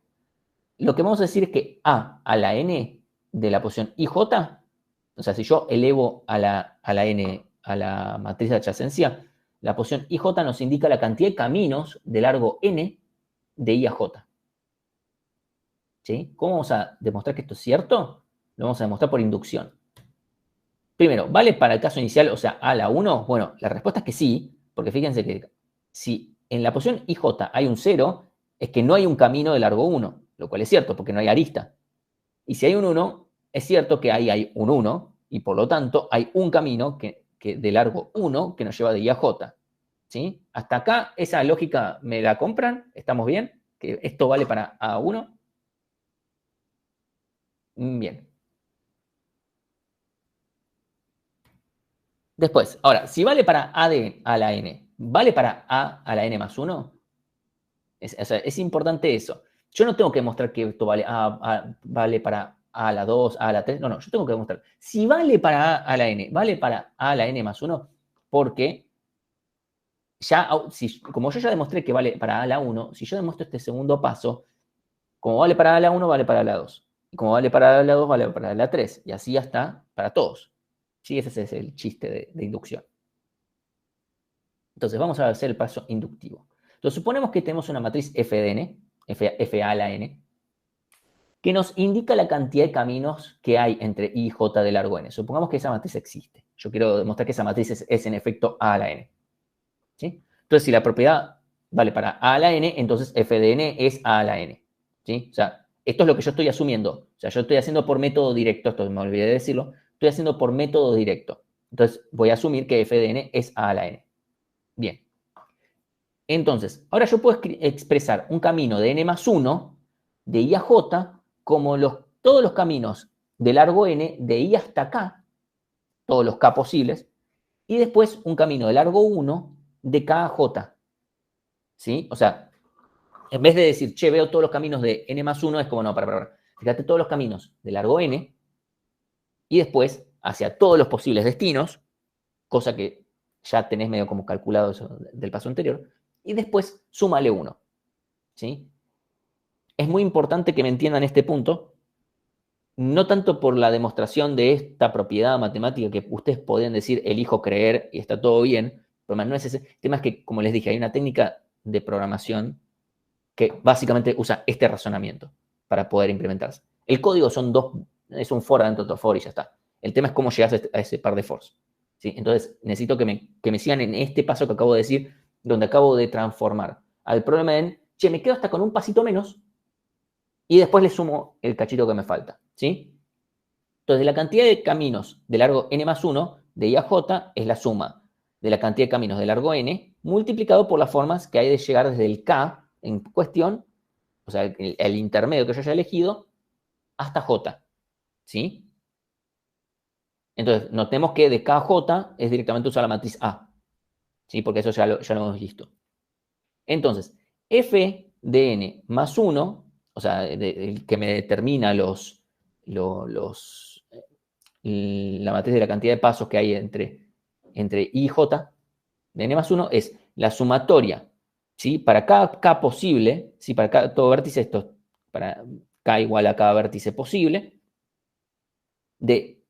Lo que vamos a decir es que A a la n de la posición IJ, o sea, si yo elevo a la n a la matriz de adyacencia, la posición IJ nos indica la cantidad de caminos de largo n de I a J. ¿Sí? ¿Cómo vamos a demostrar que esto es cierto? Lo vamos a demostrar por inducción. Primero, ¿vale para el caso inicial, o sea, A a la 1? Bueno, la respuesta es que sí, porque fíjense que si en la posición IJ hay un 0, es que no hay un camino de largo 1, lo cual es cierto, porque no hay arista. Y si hay un 1, es cierto que ahí hay un 1, y por lo tanto hay un camino que de largo 1 que nos lleva de I a J. ¿Sí? Hasta acá, esa lógica me la compran, ¿estamos bien? ¿Que esto vale para A1? Bien. Después, ahora, si vale para A a la n, ¿vale para A a la n más 1? Es importante eso. Yo no tengo que mostrar que esto vale para A a la 2, A a la 3. No, yo tengo que demostrar. Si vale para A a la N, vale para A a la N más 1, porque ya, como yo ya demostré que vale para A a la 1, si yo demuestro este segundo paso, como vale para A a la 1, vale para A a la 2. Y como vale para A a la 2, vale para A a la 3. Y así hasta para todos. ¿Sí? Ese es el chiste de inducción. Entonces, vamos a hacer el paso inductivo. Entonces, suponemos que tenemos una matriz F de N, F a la N, que nos indica la cantidad de caminos que hay entre I y J de largo N. Supongamos que esa matriz existe. Yo quiero demostrar que esa matriz es en efecto A a la N. ¿Sí? Entonces, si la propiedad vale para A a la N, entonces F de N es A a la N. ¿Sí? O sea, esto es lo que yo estoy asumiendo. O sea, yo estoy haciendo por método directo, esto me olvidé de decirlo, estoy haciendo por método directo. Entonces, voy a asumir que F de N es A a la N. Bien. Entonces, ahora yo puedo expresar un camino de N más 1 de I a J como todos los caminos de largo N de I hasta K, todos los K posibles, y después un camino de largo 1 de K a J. ¿Sí? O sea, en vez de decir, che, veo todos los caminos de N más 1, es como, no, para. Fíjate todos los caminos de largo N y después hacia todos los posibles destinos, cosa que ya tenés medio como calculado eso del paso anterior, y después súmale 1. ¿Sí? Es muy importante que me entiendan este punto, no tanto por la demostración de esta propiedad matemática que ustedes podrían decir, elijo creer y está todo bien, el problema no es ese. El tema es que, como les dije, hay una técnica de programación que básicamente usa este razonamiento para poder implementarse. El código es un for dentro de otro for y ya está. El tema es cómo llegas a ese par de fors. ¿Sí? Entonces, necesito que me sigan en este paso que acabo de decir, donde acabo de transformar al problema en, che, me quedo hasta con un pasito menos y después le sumo el cachito que me falta. ¿Sí? Entonces, la cantidad de caminos de largo n más 1 de I a J es la suma de la cantidad de caminos de largo n multiplicado por las formas que hay de llegar desde el K en cuestión, o sea, el intermedio que yo haya elegido, hasta J. ¿Sí? Entonces, notemos que de K a J es directamente usar la matriz A. ¿Sí? Porque eso ya lo hemos visto. Entonces, F de n más 1, o sea, el que me determina la matriz de la cantidad de pasos que hay entre I y J, de n más 1, es la sumatoria, ¿sí? Para cada K posible, ¿sí? Para todo vértice, esto para K igual a cada vértice posible, de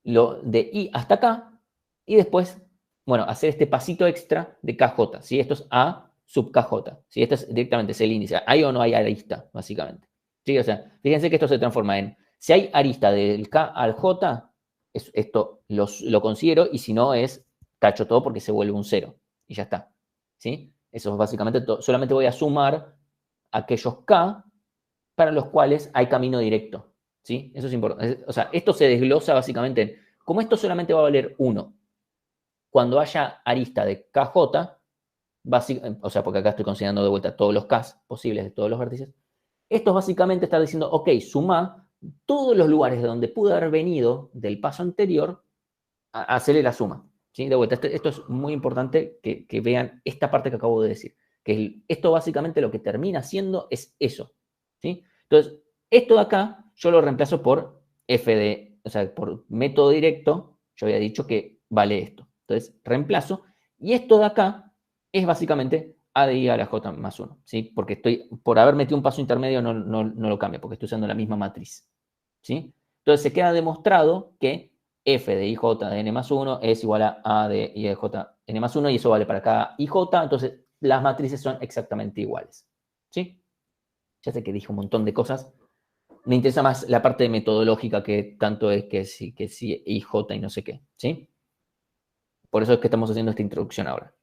I hasta K, y después, bueno, hacer este pasito extra de KJ, ¿sí? Esto es A sub KJ, ¿sí? Esto es directamente es el índice. ¿Hay o no hay arista, básicamente? ¿Sí? O sea, fíjense que esto se transforma en, si hay arista del K al J, esto lo considero, y si no es, tacho todo porque se vuelve un 0, y ya está. ¿Sí? Eso es básicamente todo. Solamente voy a sumar aquellos K para los cuales hay camino directo. ¿Sí? Eso es importante. O sea, esto se desglosa básicamente en, como esto solamente va a valer 1, cuando haya arista de KJ, o sea, porque acá estoy considerando de vuelta todos los Ks posibles de todos los vértices, esto es básicamente estar diciendo, ok, suma todos los lugares de donde pude haber venido del paso anterior, hacerle la suma. ¿Sí? De vuelta, esto es muy importante que vean esta parte que acabo de decir, que esto básicamente lo que termina siendo es eso. ¿Sí? Entonces, esto de acá yo lo reemplazo por o sea, por método directo, yo había dicho que vale esto. Entonces, reemplazo, y esto de acá es básicamente A de I a la J más 1, ¿sí? Porque por haber metido un paso intermedio no lo cambia, porque estoy usando la misma matriz, ¿sí? Entonces, se queda demostrado que F de IJ de N más 1 es igual a de I de J N más 1, y eso vale para cada IJ, entonces las matrices son exactamente iguales, ¿sí? Ya sé que dije un montón de cosas. Me interesa más la parte metodológica que tanto es que sí, IJ y no sé qué, ¿sí? Por eso es que estamos haciendo esta introducción ahora.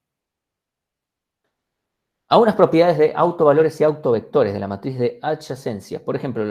A unas propiedades de autovalores y autovectores de la matriz de adyacencia. Por ejemplo,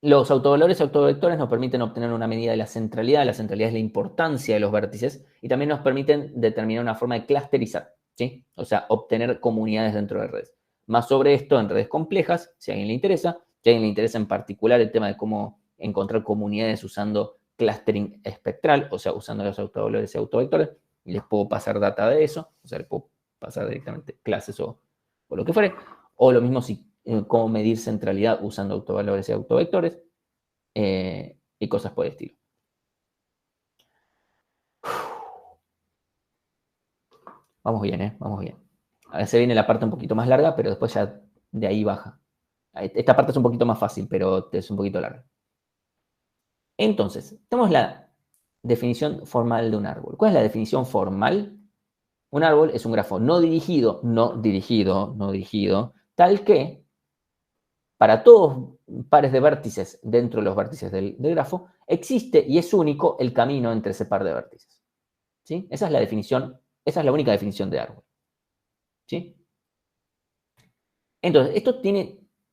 los autovalores y autovectores nos permiten obtener una medida de la centralidad. La centralidad es la importancia de los vértices y también nos permiten determinar una forma de clusterizar, ¿sí? O sea, obtener comunidades dentro de redes. Más sobre esto en redes complejas, si a alguien le interesa. Si a alguien le interesa en particular el tema de cómo encontrar comunidades usando clustering espectral, o sea, usando los autovalores y autovectores, les puedo pasar data de eso, o sea, les puedo pasar directamente clases o lo que fuere. O lo mismo si cómo medir centralidad usando autovalores y autovectores, y cosas por el estilo. Vamos bien, ¿eh? Vamos bien. A veces viene la parte un poquito más larga, pero después ya de ahí baja. Esta parte es un poquito más fácil, pero es un poquito larga. Entonces, tenemos la definición formal de un árbol. ¿Cuál es la definición formal? Un árbol es un grafo no dirigido, tal que para todos pares de vértices dentro de los vértices del grafo, existe y es único el camino entre ese par de vértices. ¿Sí? Esa es la definición, esa es la única definición de árbol. ¿Sí? Entonces,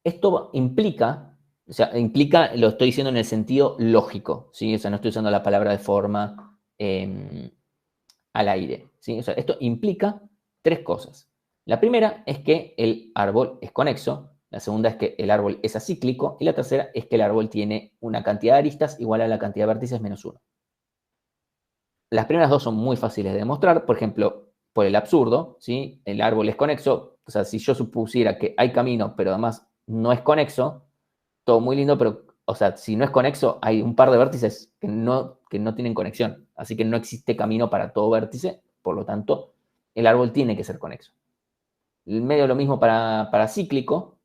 esto implica, o sea, implica, lo estoy diciendo en el sentido lógico, ¿sí? O sea, no estoy usando la palabra de forma al aire, ¿sí? O sea, esto implica tres cosas. La primera es que el árbol es conexo, la segunda es que el árbol es acíclico y la tercera es que el árbol tiene una cantidad de aristas igual a la cantidad de vértices menos 1. Las primeras dos son muy fáciles de demostrar, por ejemplo, por el absurdo, ¿sí? El árbol es conexo, o sea, si yo supusiera que hay camino, pero además no es conexo, todo muy lindo, pero, o sea, si no es conexo, hay un par de vértices que no tienen conexión, así que no existe camino para todo vértice, por lo tanto, el árbol tiene que ser conexo. Medio lo mismo para cíclico.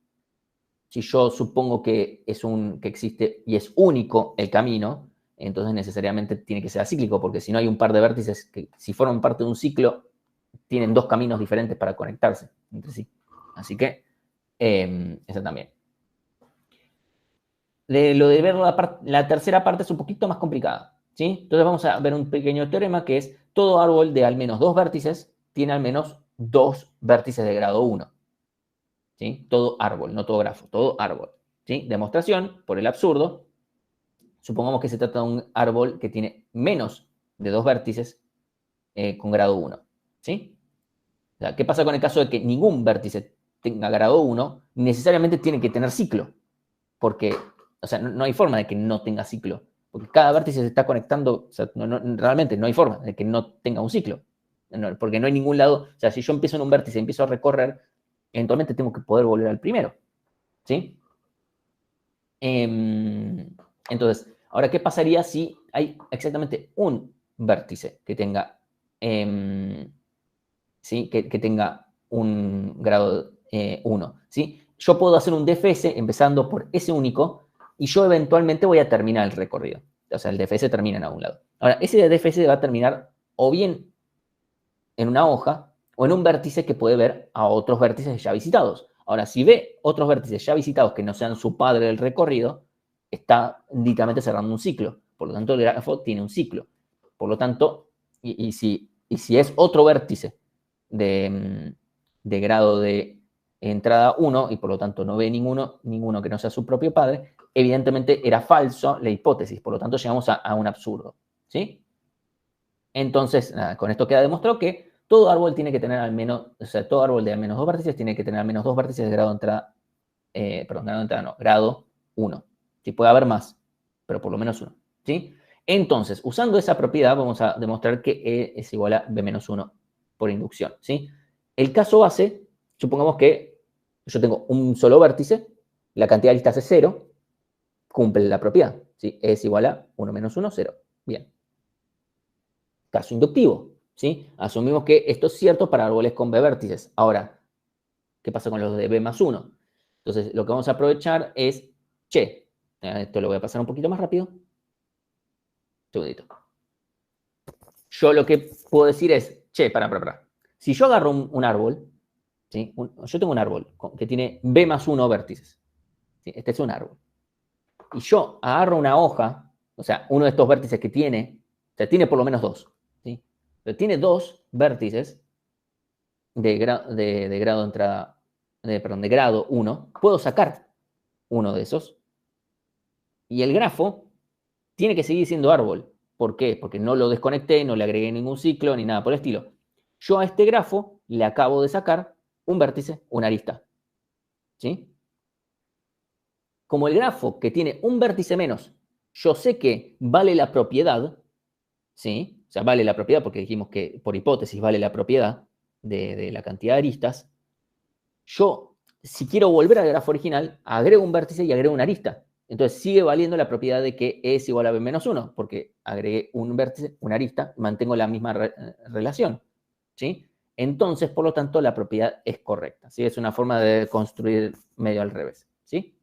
Si yo supongo que existe y es único el camino, entonces necesariamente tiene que ser acíclico, porque si no hay un par de vértices que, si forman parte de un ciclo, tienen dos caminos diferentes para conectarse entre sí. Así que, eso también. Lo de ver la tercera parte es un poquito más complicada, ¿sí? Entonces vamos a ver un pequeño teorema que es todo árbol de al menos dos vértices tiene al menos dos vértices de grado 1. ¿Sí? Todo árbol, no todo grafo, todo árbol. ¿Sí? Demostración, por el absurdo, supongamos que se trata de un árbol que tiene menos de dos vértices con grado 1. ¿Sí? O sea, ¿qué pasa con el caso de que ningún vértice tenga grado 1? Necesariamente tiene que tener ciclo, porque, o sea, no hay forma de que no tenga ciclo, porque cada vértice se está conectando, o sea, realmente no hay forma de que no tenga un ciclo, porque no hay ningún lado, o sea, si yo empiezo en un vértice y empiezo a recorrer, eventualmente tengo que poder volver al primero, ¿sí? Entonces, ahora, ¿qué pasaría si hay exactamente un vértice que tenga, ¿sí? que tenga un grado 1, ¿sí? Yo puedo hacer un DFS empezando por ese único y yo eventualmente voy a terminar el recorrido. O sea, el DFS termina en algún lado. Ahora, ese DFS va a terminar o bien en una hoja o en un vértice que puede ver a otros vértices ya visitados. Ahora, si ve otros vértices ya visitados que no sean su padre del recorrido, está indicamente cerrando un ciclo. Por lo tanto, el grafo tiene un ciclo. Por lo tanto, y si es otro vértice de grado de entrada 1 y por lo tanto no ve ninguno que no sea su propio padre, evidentemente era falso la hipótesis. Por lo tanto, llegamos a un absurdo. ¿Sí? Entonces, nada, con esto queda demostrado que todo árbol tiene que tener al menos, o sea, todo árbol de al menos dos vértices tiene que tener al menos dos vértices de grado de entrada, grado 1. Sí, puede haber más, pero por lo menos uno. ¿Sí? Entonces, usando esa propiedad, vamos a demostrar que E es igual a B menos 1 por inducción. ¿Sí? El caso base, supongamos que yo tengo un solo vértice, la cantidad de aristas es 0, cumple la propiedad. ¿Sí? E es igual a 1 menos 1, 0. Bien. Caso inductivo, ¿sí? Asumimos que esto es cierto para árboles con B vértices. Ahora, ¿qué pasa con los de B más 1? Entonces, lo que vamos a aprovechar es, esto lo voy a pasar un poquito más rápido. Un segundito. Yo lo que puedo decir es, para. Si yo agarro un árbol, ¿sí? Yo tengo un árbol que tiene B más 1 vértices. ¿Sí? Este es un árbol. Y yo agarro una hoja, o sea, uno de estos vértices que tiene, o sea, tiene por lo menos dos. ¿Sí? Pero tiene dos vértices de grado de entrada, de grado 1, puedo sacar uno de esos y el grafo tiene que seguir siendo árbol. ¿Por qué? Porque no lo desconecté, no le agregué ningún ciclo ni nada por el estilo. Yo a este grafo le acabo de sacar un vértice, una arista. ¿Sí? Como el grafo que tiene un vértice menos, yo sé que vale la propiedad, ¿sí? O sea, vale la propiedad porque dijimos que por hipótesis vale la propiedad de la cantidad de aristas. Yo si quiero volver al grafo original, agrego un vértice y agrego una arista. Entonces sigue valiendo la propiedad de que E es igual a B menos 1, porque agregué un vértice, una arista, mantengo la misma relación. ¿Sí? Entonces, por lo tanto, la propiedad es correcta. ¿Sí? Es una forma de construir medio al revés. ¿Sí?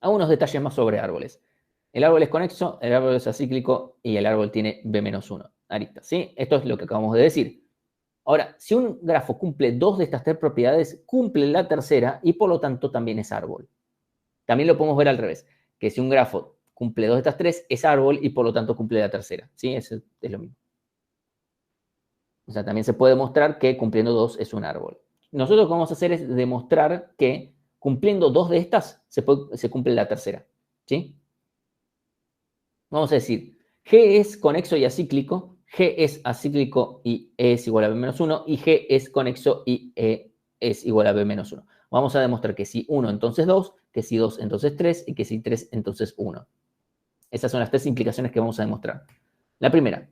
Algunos detalles más sobre árboles. El árbol es conexo, el árbol es acíclico y el árbol tiene B menos 1 aristas. ¿Sí? Esto es lo que acabamos de decir. Ahora, si un grafo cumple dos de estas tres propiedades, cumple la tercera y por lo tanto también es árbol. También lo podemos ver al revés, que si un grafo cumple dos de estas tres, es árbol y por lo tanto cumple la tercera. ¿Sí? Eso es lo mismo. O sea, también se puede demostrar que cumpliendo dos es un árbol. Nosotros lo que vamos a hacer es demostrar que cumpliendo dos de estas se cumple la tercera. ¿Sí? Vamos a decir, G es conexo y acíclico, G es acíclico y E es igual a B menos 1, y G es conexo y E es igual a B menos 1. Vamos a demostrar que si 1, entonces 2, que si 2, entonces 3, y que si 3, entonces 1. Esas son las tres implicaciones que vamos a demostrar. La primera,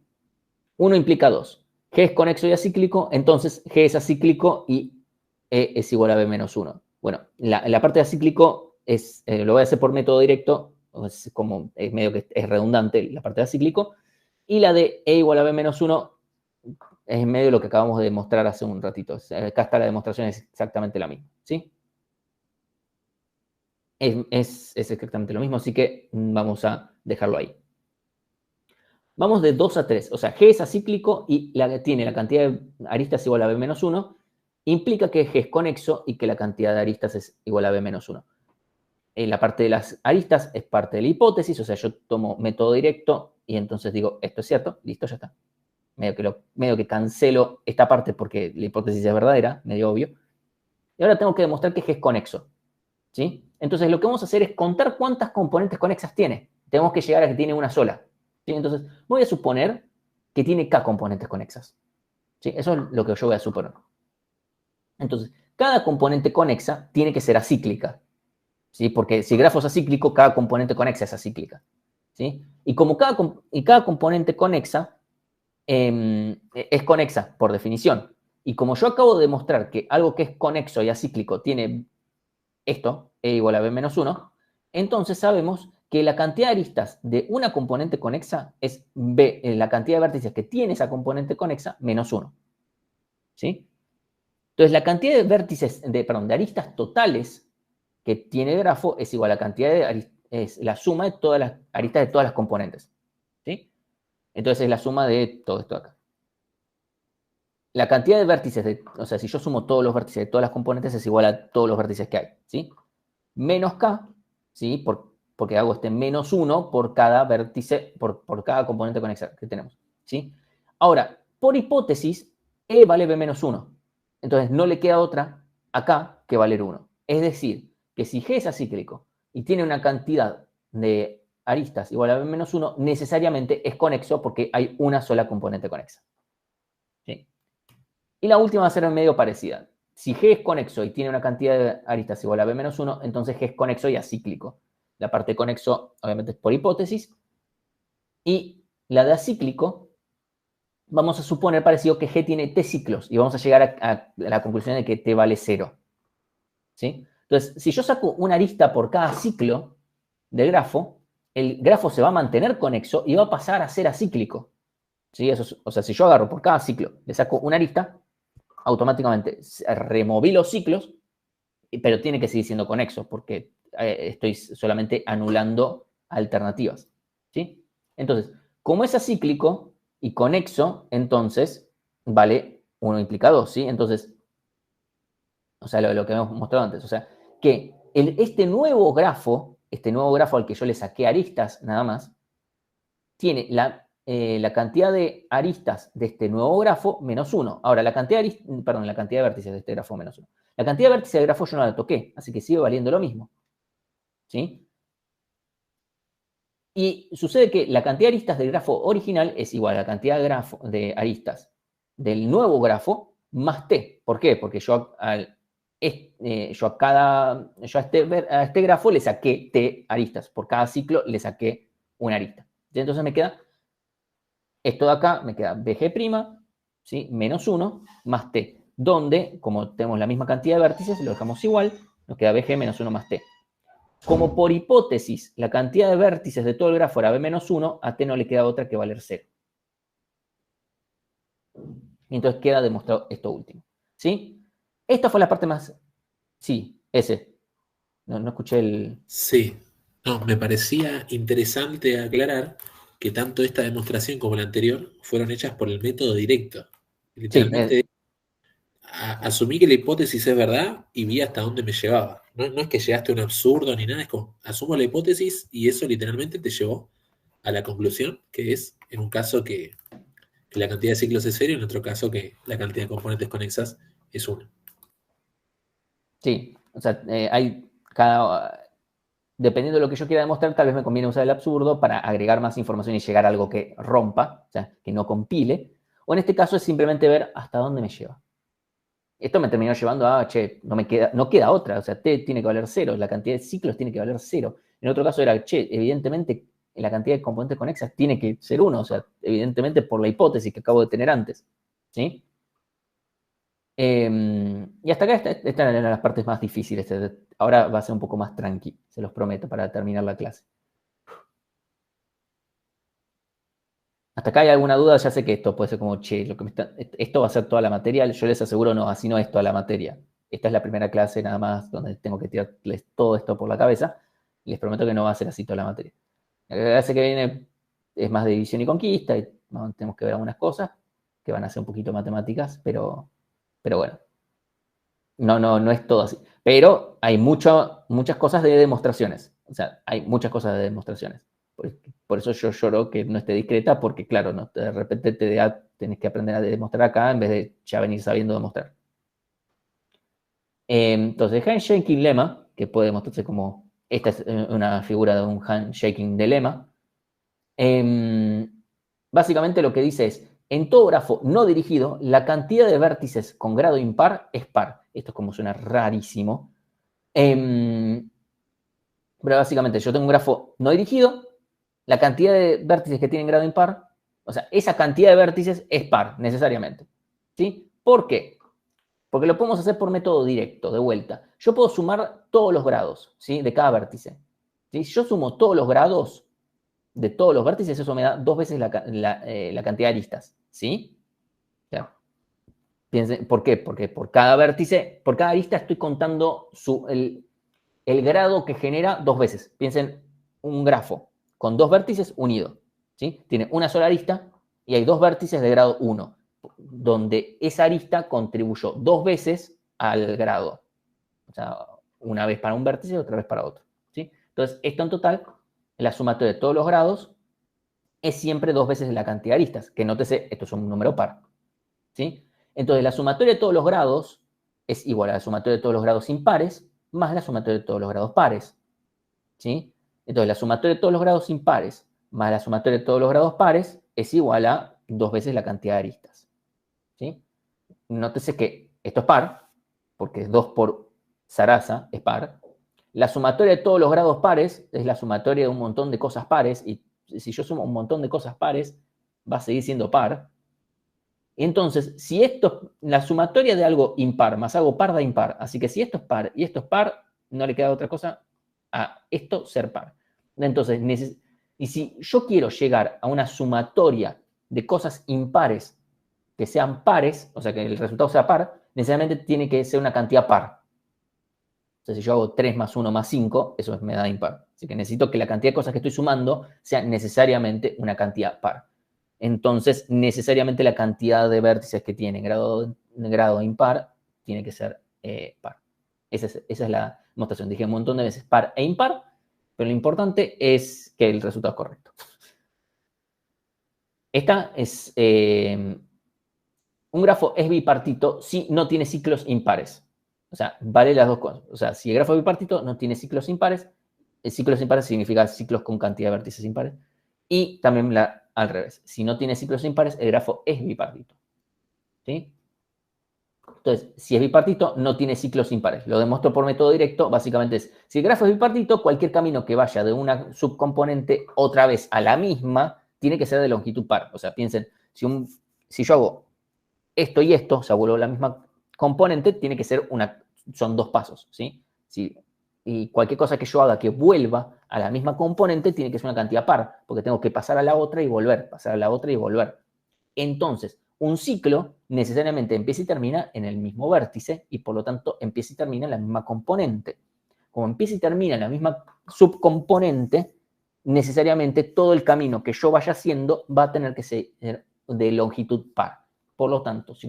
1 implica 2. G es conexo y acíclico, entonces G es acíclico y E es igual a B menos 1. Bueno, la parte de acíclico lo voy a hacer por método directo, es medio que es redundante la parte de acíclico, y la de E igual a B menos 1 es medio de lo que acabamos de demostrar hace un ratito. Acá está la demostración, es exactamente la misma, ¿sí? Es exactamente lo mismo, así que vamos a dejarlo ahí. Vamos de 2 a 3, o sea, G es acíclico y tiene la cantidad de aristas igual a B menos 1, implica que G es conexo y que la cantidad de aristas es igual a B menos 1. La parte de las aristas es parte de la hipótesis, o sea, yo tomo método directo y entonces digo, esto es cierto, listo, ya está. Medio que cancelo esta parte porque la hipótesis es verdadera, medio obvio. Y ahora tengo que demostrar que G es conexo, ¿sí? Entonces lo que vamos a hacer es contar cuántas componentes conexas tiene. Tenemos que llegar a que tiene una sola, ¿sí? Entonces voy a suponer que tiene K componentes conexas, ¿sí? Eso es lo que yo voy a suponer. Entonces, cada componente conexa tiene que ser acíclica, ¿sí? Porque si el grafo es acíclico, cada componente conexa es acíclica, ¿sí? Y como cada componente conexa es conexa por definición, y como yo acabo de demostrar que algo que es conexo y acíclico tiene esto, E igual a B menos 1, entonces sabemos que la cantidad de aristas de una componente conexa es B, la cantidad de vértices que tiene esa componente conexa menos 1, ¿sí? Entonces, la cantidad de vértices, de aristas totales que tiene el grafo es igual a la cantidad de es la suma de todas las aristas de todas las componentes, ¿sí? Entonces, es la suma de todo esto de acá. La cantidad de vértices, o sea, si yo sumo todos los vértices de todas las componentes es igual a todos los vértices que hay, ¿sí? Menos K, ¿sí? Porque hago este menos 1 por cada vértice, por cada componente conexa que tenemos, ¿sí? Ahora, por hipótesis, E vale B menos 1. Entonces, no le queda otra acá que valer 1. Es decir, que si G es acíclico y tiene una cantidad de aristas igual a B menos 1, necesariamente es conexo porque hay una sola componente conexa, ¿sí? Y la última va a ser medio parecida. Si G es conexo y tiene una cantidad de aristas igual a B menos 1, entonces G es conexo y acíclico. La parte conexo, obviamente, es por hipótesis. Y la de acíclico, vamos a suponer parecido que G tiene T ciclos y vamos a llegar a la conclusión de que T vale 0, ¿sí? Entonces, si yo saco una arista por cada ciclo del grafo, el grafo se va a mantener conexo y va a pasar a ser acíclico, ¿sí? O sea, si yo agarro por cada ciclo, le saco una arista, automáticamente removí los ciclos, pero tiene que seguir siendo conexo porque estoy solamente anulando alternativas, ¿sí? Entonces, como es acíclico y conexo, entonces vale 1 implica 2, ¿sí? Entonces, o sea, lo que hemos mostrado antes, o sea, que este nuevo grafo al que yo le saqué aristas nada más, tiene la cantidad de aristas de este nuevo grafo menos 1. Ahora, la cantidad de vértices de este grafo menos 1. La cantidad de vértices del grafo yo no la toqué, así que sigue valiendo lo mismo, ¿sí? Y sucede que la cantidad de aristas del grafo original es igual a la cantidad de aristas del nuevo grafo más t. ¿Por qué? Porque yo a este grafo le saqué t aristas. Por cada ciclo le saqué una arista. Entonces me queda esto de acá, me queda bg', ¿sí? Menos 1 más t. donde, como tenemos la misma cantidad de vértices, lo dejamos igual, nos queda BG menos 1 más T. Como por hipótesis la cantidad de vértices de todo el grafo era B menos 1, a T no le queda otra que valer 0. Y entonces queda demostrado esto último. ¿Sí? Esta fue la parte más... Sí, ese. No escuché el... Sí, no, me parecía interesante aclarar que tanto esta demostración como la anterior fueron hechas por el método directo. Sí, Literalmente asumí que la hipótesis es verdad y vi hasta dónde me llevaba. No es que llegaste a un absurdo ni nada, es como asumo la hipótesis y eso literalmente te llevó a la conclusión, que es en un caso que la cantidad de ciclos es cero y en otro caso que la cantidad de componentes conexas es 1. Sí, o sea, dependiendo de lo que yo quiera demostrar, tal vez me conviene usar el absurdo para agregar más información y llegar a algo que rompa, o sea, que no compile. O en este caso es simplemente ver hasta dónde me lleva. Esto me terminó llevando a, che, no queda otra, o sea, T tiene que valer 0, la cantidad de ciclos tiene que valer 0. En otro caso era, che, evidentemente la cantidad de componentes conexas tiene que ser 1, o sea, evidentemente por la hipótesis que acabo de tener antes. ¿Sí? Y hasta acá están las partes más difíciles. Ahora va a ser un poco más tranqui, se los prometo, para terminar la clase. ¿Hasta acá hay alguna duda? Ya sé que esto puede ser como, che, esto va a ser toda la materia. Yo les aseguro, no, así no es toda la materia. Esta es la primera clase nada más donde tengo que tirarles todo esto por la cabeza. Les prometo que no va a ser así toda la materia. La clase que viene es más de división y conquista y tenemos que ver algunas cosas que van a ser un poquito matemáticas, pero bueno. No es todo así. Pero hay muchas cosas de demostraciones. O sea, hay muchas cosas de demostraciones. Por eso yo lloro que no esté discreta, porque claro, no, de repente tenés que aprender a demostrar acá en vez de ya venir sabiendo demostrar. Entonces, handshaking lemma, que puede demostrarse como, esta es una figura de un handshaking de lemma. Básicamente lo que dice es, en todo grafo no dirigido, la cantidad de vértices con grado impar es par. Esto es como suena rarísimo. Pero básicamente yo tengo un grafo no dirigido, la cantidad de vértices que tienen grado impar, o sea, esa cantidad de vértices es par, necesariamente. ¿Sí? ¿Por qué? Porque lo podemos hacer por método directo, de vuelta. Yo puedo sumar todos los grados, ¿sí? De cada vértice. ¿Sí? Si yo sumo todos los grados de todos los vértices, eso me da 2 veces la cantidad de aristas. ¿Sí? Claro. Piensen, ¿por qué? Porque por cada vértice, por cada arista estoy contando el grado que genera 2 veces. Piensen un grafo con 2 vértices unido. ¿Sí? Tiene una sola arista y hay 2 vértices de grado 1, donde esa arista contribuyó 2 veces al grado. O sea, una vez para un vértice y otra vez para otro. ¿Sí? Entonces, esto en total, la sumatoria de todos los grados es siempre 2 veces la cantidad de aristas, que nótese, esto es un número par. ¿Sí? Entonces, la sumatoria de todos los grados es igual a la sumatoria de todos los grados impares más la sumatoria de todos los grados pares. ¿Sí? Entonces, la sumatoria de todos los grados impares más la sumatoria de todos los grados pares es igual a 2 veces la cantidad de aristas. ¿Sí? Nótese que esto es par, porque 2 por zaraza es par. La sumatoria de todos los grados pares es la sumatoria de un montón de cosas pares, y si yo sumo un montón de cosas pares, va a seguir siendo par. Y entonces, si esto, la sumatoria de algo impar más algo par da impar, así que si esto es par y esto es par, no le queda otra cosa a esto ser par. Entonces, y si yo quiero llegar a una sumatoria de cosas impares que sean pares, o sea, que el resultado sea par, necesariamente tiene que ser una cantidad par. O sea, si yo hago 3 más 1 más 5, eso me da impar. Así que necesito que la cantidad de cosas que estoy sumando sea necesariamente una cantidad par. Entonces, necesariamente la cantidad de vértices que tiene grado impar tiene que ser par. Esa es la demostración. Dije un montón de veces par e impar, pero lo importante es que el resultado es correcto. Esta es... un grafo es bipartito si no tiene ciclos impares. O sea, vale las dos cosas. O sea, si el grafo es bipartito, no tiene ciclos impares. Ciclos impares significa ciclos con cantidad de vértices impares. Y también al revés. Si no tiene ciclos impares, el grafo es bipartito. ¿Sí? Entonces, si es bipartito, no tiene ciclos impares. Lo demuestro por método directo. Básicamente es, si el grafo es bipartito, cualquier camino que vaya de una subcomponente otra vez a la misma, tiene que ser de longitud par. O sea, piensen, si yo hago esto y esto, o sea, vuelvo a la misma componente tiene que ser son 2 pasos, ¿sí? Y cualquier cosa que yo haga que vuelva a la misma componente tiene que ser una cantidad par, porque tengo que pasar a la otra y volver, pasar a la otra y volver. Entonces, un ciclo necesariamente empieza y termina en el mismo vértice y por lo tanto empieza y termina en la misma componente. Como empieza y termina en la misma subcomponente, necesariamente todo el camino que yo vaya haciendo va a tener que ser de longitud par. Por lo tanto, si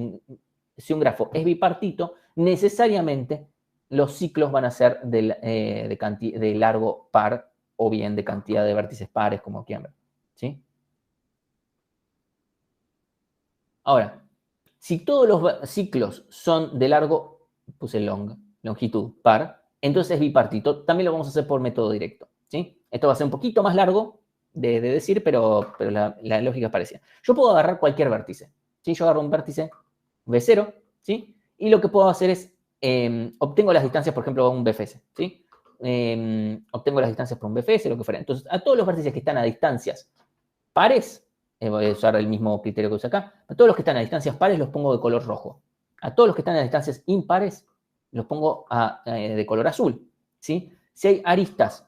un grafo es bipartito, necesariamente los ciclos van a ser de largo par o bien de cantidad de vértices pares, como quieran ver. ¿Sí? Ahora, si todos los ciclos son de largo, puse longitud par, entonces es bipartito. También lo vamos a hacer por método directo. ¿Sí? Esto va a ser un poquito más largo de decir, pero la lógica es parecida. Yo puedo agarrar cualquier vértice. ¿Sí? Yo agarro un vértice B0, ¿sí? Y lo que puedo hacer es, obtengo las distancias, por ejemplo, a un BFS, ¿sí? Obtengo las distancias por un BFS, lo que fuera. Entonces, a todos los vértices que están a distancias pares, voy a usar el mismo criterio que uso acá, a todos los que están a distancias pares los pongo de color rojo. A todos los que están a distancias impares los pongo de color azul, ¿sí? Si hay aristas,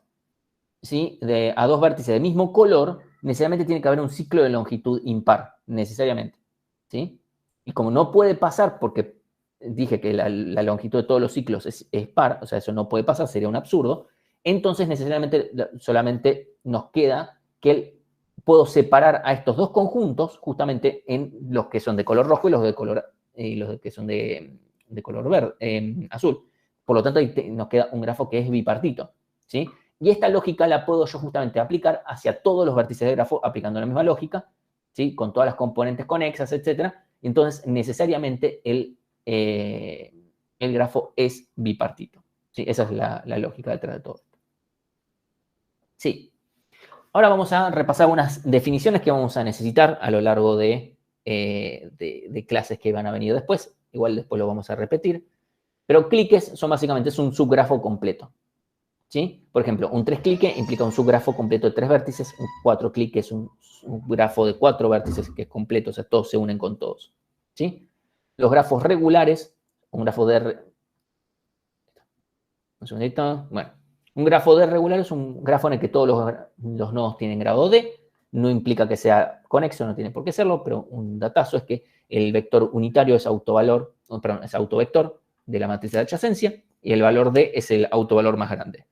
¿sí? A 2 vértices del mismo color, necesariamente tiene que haber un ciclo de longitud impar, necesariamente, ¿sí? Y como no puede pasar, porque dije que la longitud de todos los ciclos es par, o sea, eso no puede pasar, sería un absurdo, entonces necesariamente solamente nos queda que puedo separar a estos 2 conjuntos justamente en los que son de color rojo y los que son de color verde, azul. Por lo tanto, ahí nos queda un grafo que es bipartito, ¿sí? Y esta lógica la puedo yo justamente aplicar hacia todos los vértices del grafo, aplicando la misma lógica, ¿sí? Con todas las componentes conexas, etc. Entonces, necesariamente el grafo es bipartito, ¿sí? Esa es la lógica detrás de todo esto. Sí. Ahora vamos a repasar unas definiciones que vamos a necesitar a lo largo de clases que van a venir después. Igual después lo vamos a repetir. Pero cliques son básicamente un subgrafo completo. ¿Sí? Por ejemplo, un 3 cliques implica un subgrafo completo de 3 vértices, un 4 cliques es un grafo de 4 vértices que es completo, o sea, todos se unen con todos. ¿Sí? Los grafos regulares, un grafo de... Un segundito. Bueno, un grafo D regular es un grafo en el que todos los nodos tienen grado D. No implica que sea conexo, no tiene por qué serlo, pero un datazo es que el vector unitario es es autovector de la matriz de adyacencia y el valor D es el autovalor más grande.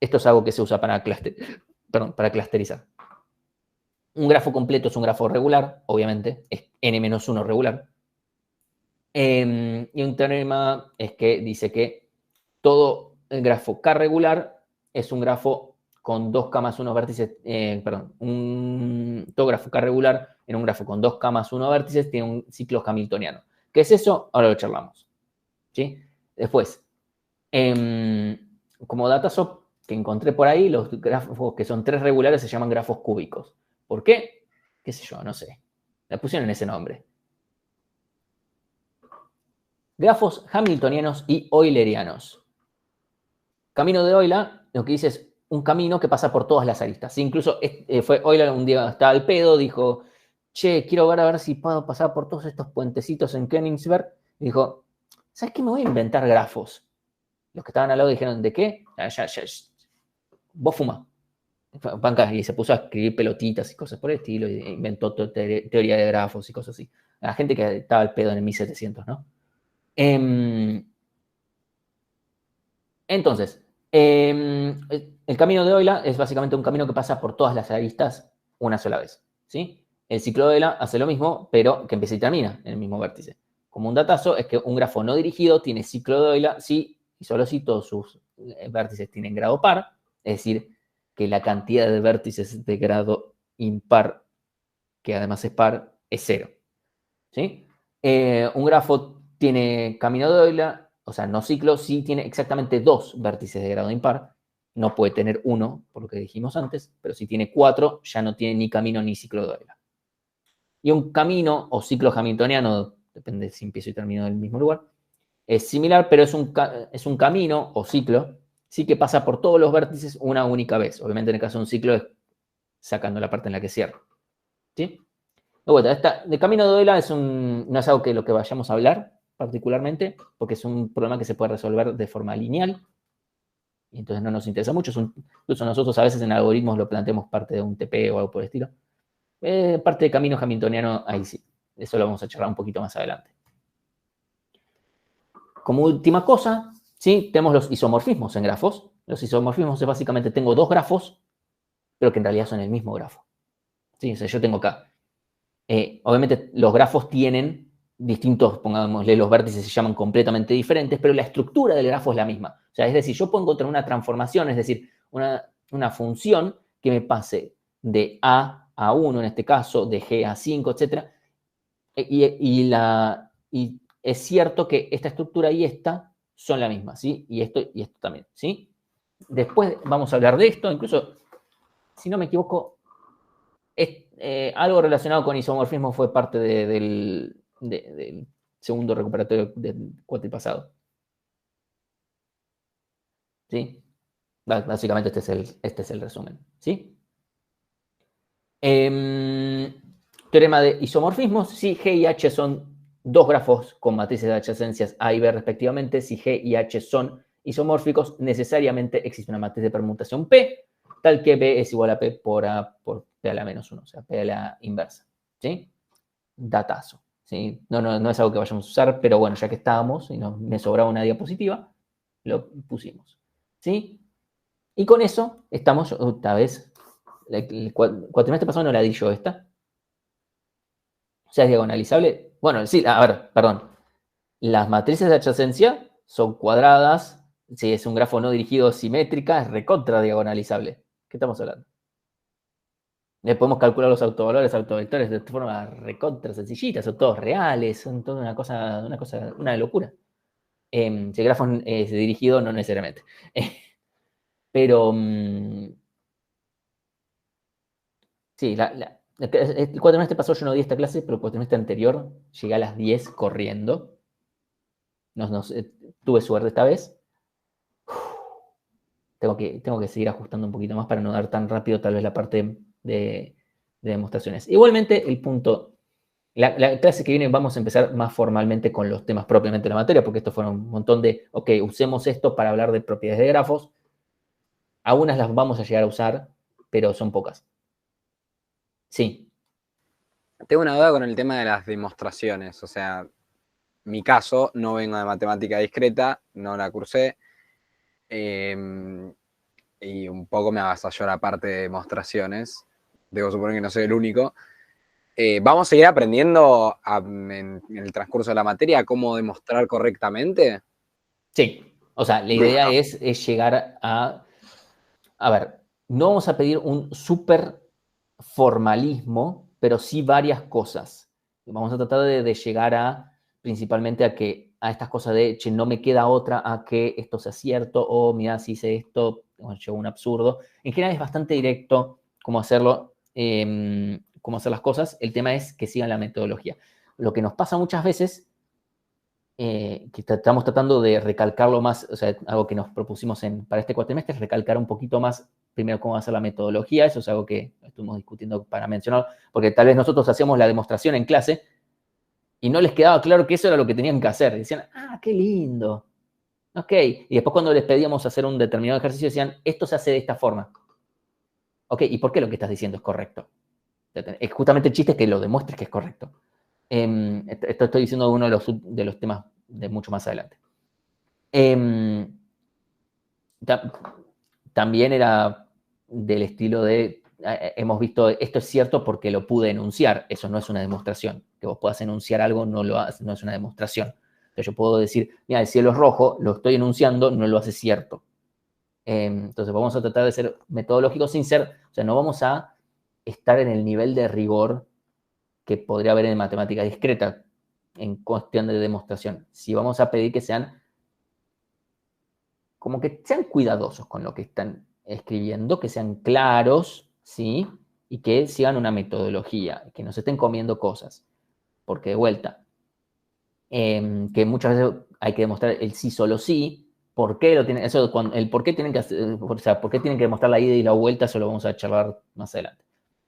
Esto es algo que se usa para clusterizar. Un grafo completo es un grafo regular, obviamente, es n-1 regular. Y un teorema es que dice que todo el grafo K regular es un grafo con 2K más 1 vértices, todo grafo K regular en un grafo con 2K más 1 vértices tiene un ciclo hamiltoniano. ¿Qué es eso? Ahora lo charlamos. ¿Sí? Después, como datazo que encontré por ahí, los grafos que son 3 regulares se llaman grafos cúbicos. ¿Por qué? ¿Qué sé yo? No sé. Le pusieron ese nombre. Grafos hamiltonianos y eulerianos. Camino de Euler, lo que dice es un camino que pasa por todas las aristas. ¿Sí? Incluso fue Euler un día, estaba al pedo, dijo, che, quiero ver a ver si puedo pasar por todos estos puentecitos en Königsberg. Y dijo, ¿sabes qué? Me voy a inventar grafos. Los que estaban al lado dijeron, ¿de qué? Vos fumá. Y se puso a escribir pelotitas y cosas por el estilo, e inventó teoría de grafos y cosas así. La gente que estaba al pedo en el 1700, ¿no? Entonces, el camino de Euler es básicamente un camino que pasa por todas las aristas una sola vez, ¿sí? El ciclo de Euler hace lo mismo, pero que empieza y termina en el mismo vértice. Como un datazo, es que un grafo no dirigido tiene ciclo de Euler si y solo si todos sus vértices tienen grado par, es decir, que la cantidad de vértices de grado impar, que además es par, es 0. ¿Sí? Un grafo tiene camino de Euler, o sea, no ciclo, si tiene exactamente 2 vértices de grado impar. No puede tener 1, por lo que dijimos antes, pero si tiene 4, ya no tiene ni camino ni ciclo de Euler. Y un camino o ciclo hamiltoniano, depende si empiezo y termino en el mismo lugar, es similar, pero es un camino o ciclo, sí que pasa por todos los vértices una única vez. Obviamente en el caso de un ciclo es sacando la parte en la que cierra. ¿Sí? De vuelta, de camino de Euler no es algo que lo que vayamos a hablar, particularmente, porque es un problema que se puede resolver de forma lineal, y entonces no nos interesa mucho. Incluso nosotros a veces en algoritmos lo planteamos parte de un TP o algo por el estilo. Parte de camino hamiltoniano, ahí sí. Eso lo vamos a charlar un poquito más adelante. Como última cosa, ¿sí? Tenemos los isomorfismos en grafos. Los isomorfismos es básicamente tengo dos grafos, pero que en realidad son el mismo grafo. ¿Sí? O sea, yo tengo acá. Obviamente los grafos tienen distintos, pongámosle, los vértices se llaman completamente diferentes, pero la estructura del grafo es la misma. O sea, es decir, yo puedo encontrar una transformación, es decir, una función que me pase de A a 1, en este caso, de G a 5, etc. Y es cierto que esta estructura y esta son la misma, ¿sí? Y esto también, ¿sí? Después vamos a hablar de esto, incluso, si no me equivoco, algo relacionado con isomorfismo fue parte del segundo recuperatorio del cuatri pasado. ¿Sí? Básicamente este es el resumen, ¿sí? Teorema de isomorfismos. Si G y H son dos grafos con matrices de adyacencias A y B respectivamente, si G y H son isomórficos, necesariamente existe una matriz de permutación P, tal que B es igual a P por P a la menos 1, o sea, P a la inversa. ¿Sí? Datazo. ¿Sí? No es algo que vayamos a usar, pero bueno, ya que estábamos y me sobraba una diapositiva, lo pusimos. ¿Sí? Y con eso estamos, otra vez, el cuatrimestre pasado no la di yo esta. O sea, es diagonalizable. Bueno, sí, a ver, perdón. Las matrices de adyacencia son cuadradas. Si es un grafo no dirigido simétrica, es recontra diagonalizable. ¿Qué estamos hablando? Le podemos calcular los autovalores, autovectores de forma recontra sencillita, son todos reales, son toda una locura. Si el grafo es dirigido, no necesariamente. Pero sí, el cuatrimestre pasado yo no di esta clase, pero el cuatrimestre anterior llegué a las 10 corriendo. Tuve suerte esta vez. Tengo que seguir ajustando un poquito más para no dar tan rápido tal vez la parte de demostraciones. Igualmente, el punto... La clase que viene vamos a empezar más formalmente con los temas propiamente de la materia, porque estos fueron un montón de, ok, usemos esto para hablar de propiedades de grafos. Algunas las vamos a llegar a usar, pero son pocas. Sí. Tengo una duda con el tema de las demostraciones. O sea, mi caso, no vengo de matemática discreta, no la cursé. Y un poco me avasalló la parte de demostraciones. Debo suponer que no soy el único. ¿Vamos a seguir aprendiendo en el transcurso de la materia cómo demostrar correctamente? Sí. O sea, la idea es llegar a... A ver, no vamos a pedir un súper formalismo, pero sí varias cosas. Vamos a tratar de llegar principalmente a estas cosas de, che, no me queda otra a que esto sea cierto, o mira, si hice esto, llegó un absurdo. En general es bastante directo cómo hacerlo, cómo hacer las cosas. El tema es que sigan la metodología. Lo que nos pasa muchas veces, que estamos tratando de recalcarlo más, o sea, algo que nos propusimos para este cuatrimestre es recalcar un poquito más, primero, cómo va a ser la metodología. Eso es algo que estuvimos discutiendo para mencionar, porque tal vez nosotros hacíamos la demostración en clase y no les quedaba claro que eso era lo que tenían que hacer. Decían, ah, qué lindo. Ok. Y después cuando les pedíamos hacer un determinado ejercicio, decían, esto se hace de esta forma. Ok, ¿y por qué lo que estás diciendo es correcto? Justamente el chiste es que lo demuestres que es correcto. Esto estoy diciendo uno de los temas de mucho más adelante. También era del estilo de, hemos visto, esto es cierto porque lo pude enunciar. Eso no es una demostración. Que vos puedas enunciar algo no es una demostración. Entonces yo puedo decir, mira, el cielo es rojo, lo estoy enunciando, no lo hace cierto. Entonces vamos a tratar de ser metodológicos sin ser, o sea, no vamos a estar en el nivel de rigor que podría haber en matemática discreta en cuestión de demostración. Si vamos a pedir que sean como que sean cuidadosos con lo que están escribiendo, que sean claros, ¿sí? Y que sigan una metodología, que no se estén comiendo cosas. Porque de vuelta, que muchas veces hay que demostrar el sí solo sí. ¿Por qué lo tienen? Eso, el por qué tienen que hacer, o sea, por qué tienen que demostrar la ida y la vuelta, eso lo vamos a charlar más adelante.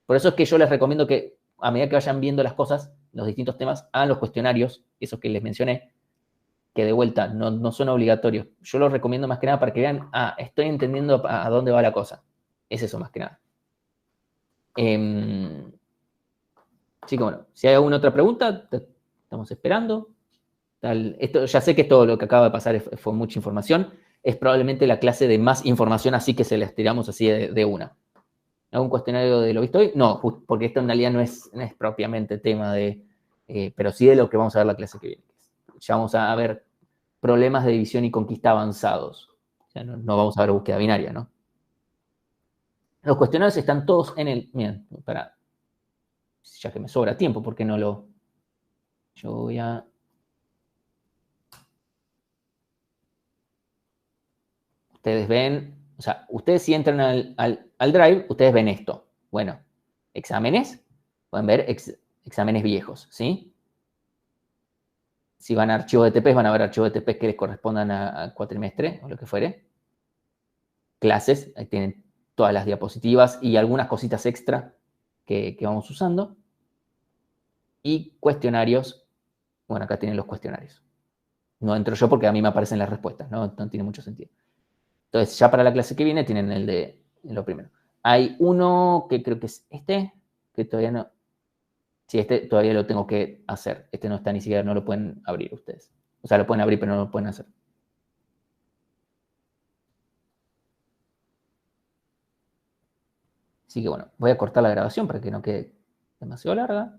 Por eso es que yo les recomiendo que a medida que vayan viendo las cosas, los distintos temas, hagan los cuestionarios, esos que les mencioné, que de vuelta no son obligatorios. Yo los recomiendo más que nada para que vean, estoy entendiendo a dónde va la cosa. Es eso más que nada. Así que bueno, si hay alguna otra pregunta, estamos esperando. Esto, ya sé que todo lo que acaba de pasar fue mucha información. Es probablemente la clase de más información, así que se las tiramos así de una. ¿Algún cuestionario de lo visto hoy? No, porque esto en realidad no es propiamente tema de... pero sí de lo que vamos a ver la clase que viene. Ya vamos a ver problemas de división y conquista avanzados. O sea, no vamos a ver búsqueda binaria, ¿no? Los cuestionarios están todos en el... Miren, para... Ya que me sobra tiempo, ¿por qué no lo...? Yo voy a... Ustedes ven... O sea, ustedes si entran al Drive, ustedes ven esto. Bueno, exámenes, pueden ver exámenes viejos, ¿sí? Si van a archivos de TP, van a ver archivos de TP que les correspondan a cuatrimestre o lo que fuere. Clases, ahí tienen todas las diapositivas y algunas cositas extra que vamos usando. Y cuestionarios, bueno, acá tienen los cuestionarios. No entro yo porque a mí me aparecen las respuestas, no tiene mucho sentido. Entonces, ya para la clase que viene tienen el de lo primero. Hay uno que creo que es este, que todavía no... Sí, este todavía lo tengo que hacer. Este no está ni siquiera, no lo pueden abrir ustedes. O sea, lo pueden abrir, pero no lo pueden hacer. Así que bueno, voy a cortar la grabación para que no quede demasiado larga.